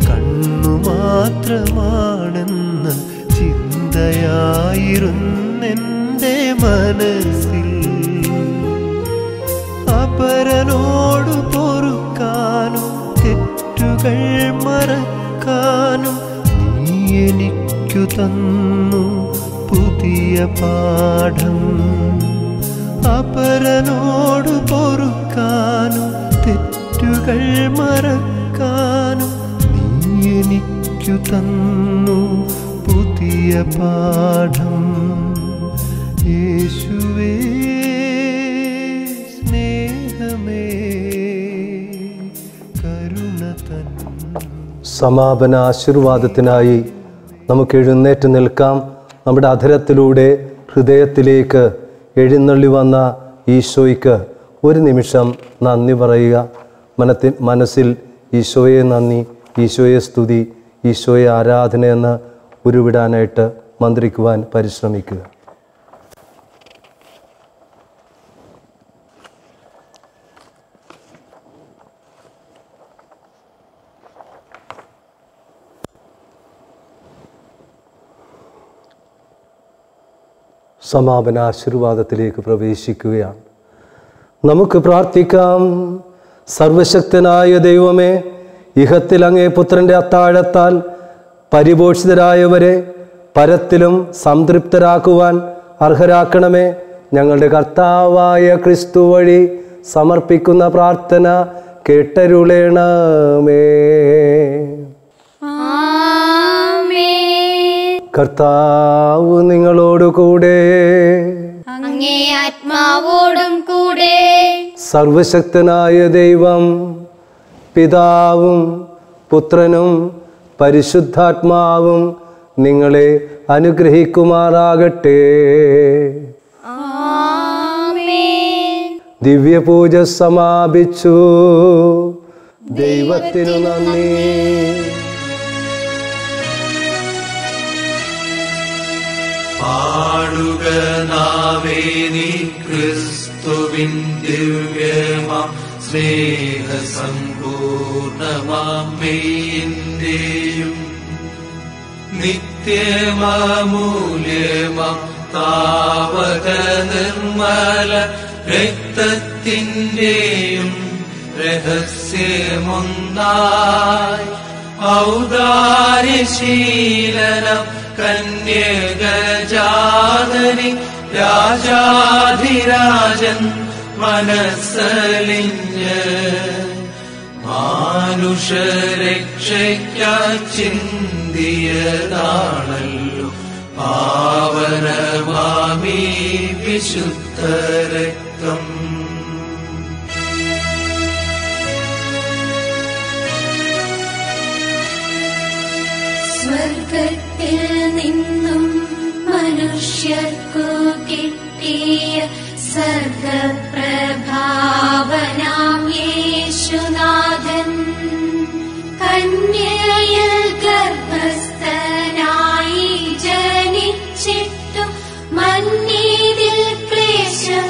കണ്ണു മാത്രമാണെന്ന ചിന്തയായിരുന്നെൻ്റെ മനസ്സിൽ. അപരനോടു പൊറുക്കാനും തെറ്റുകൾ മറക്കാനും നീ എനിക്കു തന്നു പുതിയ പാഠം. അപരനോടു പൊറുക്കാനും തെറ്റുകൾ മറക്കാനും നീ എനിക്കു തന്നു പുതിയ പാഠം. യേശുവേ സ്നേഹമേ, കരുണ തൻ. സമാപന ആശീർവാദത്തിനായി നമുക്ക് എഴുന്നേറ്റ് നിൽക്കാം. നമ്മുടെ അധരത്തിലൂടെ ഹൃദയത്തിലേക്ക് എഴുന്നള്ളി വന്ന ഈശോയ്ക്ക് ഒരു നിമിഷം നന്ദി പറയുക. മനസ്സിൽ ഈശോയെ നന്ദി, ഈശോയെ സ്തുതി, ഈശോയെ ആരാധനയെന്ന് ഉരുവിടാനായിട്ട് മന്ത്രിക്കുവാൻ പരിശ്രമിക്കുക. സമാപന ആശീർവാദത്തിലേക്ക് പ്രവേശിക്കുകയാണ്. നമുക്ക് പ്രാർത്ഥിക്കാം. സർവശക്തനായ ദൈവമേ, ഇഹത്തിൽ അങ്ങേ പുത്രൻ്റെ അത്താഴത്താൽ പരിപോഷിതരായവരെ പരത്തിലും സംതൃപ്തരാക്കുവാൻ അർഹരാക്കണമേ. ഞങ്ങളുടെ കർത്താവായ ക്രിസ്തു വഴി സമർപ്പിക്കുന്ന പ്രാർത്ഥന കേട്ടരുളേണമേ. കർത്താവ് നിങ്ങളോടുകൂടെ, അങ്ങേ ആത്മാവോടും കൂടെ. സർവശക്തനായ ദൈവം പിതാവും പുത്രനും പരിശുദ്ധാത്മാവും നിങ്ങളെ അനുഗ്രഹിക്കുമാറാകട്ടെ. ദിവ്യപൂജ സമാപിച്ചു. ദൈവത്തിനു നന്ദി. പാടുക നാവേ നീ ക്രിസ്തുവിൻ ദിവ്യമാം സ്നേഹസമ്പൂർണമാം മെയ്യിന്റെയും നിത്യമൂല്യമാം താവക നിർമ്മല രക്തത്തിന്റെയും രഹസ്യമൊന്നായി ഔദാര്യശീലനം കന്യകജാതനി രാജാധിരാജൻ മനസ്സലിഞ്ഞ് മാനുഷരക്ഷയ്ക്കായി ചിന്തിയതാണല്ലോ പാവനമാമീ വിശുദ്ധ രക്തം. സ്വർഗത്തിൽ നിന്നും മനുഷ്യർക്കു കിട്ടിയ സർഗപ്രഭാവനാം യേശുനാഥൻ കന്യയിൽ ഗർഭസ്ഥനായി ജനിച്ചിട്ടു മന്നീതിൽ ക്ലേശം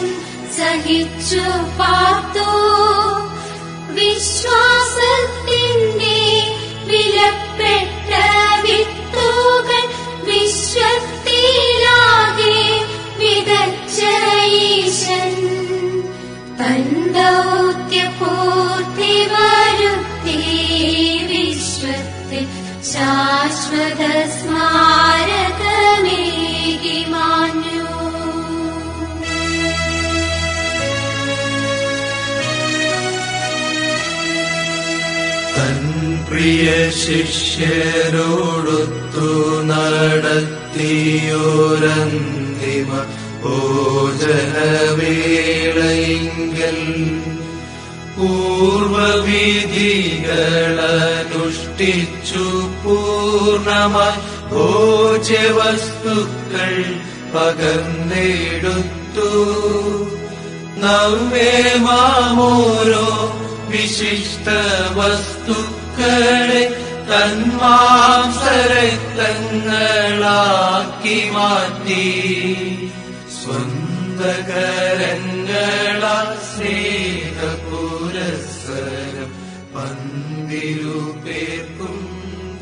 സഹിച്ചു പാർത്തു. വിശ്വാസത്തിന്റെ വിലപ്പെട്ട വിത്തുകൾ വിശ്വത്തിലാകെ വിതച്ച ഈശൻ തൻ ദൗത്യപൂർത്തി വരുത്തി വിശ്വത്തിൽ ശാശ്വത സ്മാരകമേകി മാഞ്ഞു. പ്രിയ ശിഷ്യരോടൊത്തു നടത്തിയോരന്തിമ ഭോജനവേളയിങ്കൽ പൂർവവിധികളനുഷ്ഠിച്ചു പൂർണ്ണമായി ഭോജ്യവസ്തുക്കൾ പകർന്നെടുത്തു. നവ്യമോരോ വിശിഷ്ട വസ്തുക്കളെ തന്മാംസരക്തങ്ങളാക്കി മാറ്റി സ്വന്തകരങ്ങളാ സ്നേഹപുരസ്സരം പന്തിരുപേർക്കും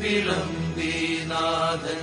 വിളമ്പിനാഥൻ.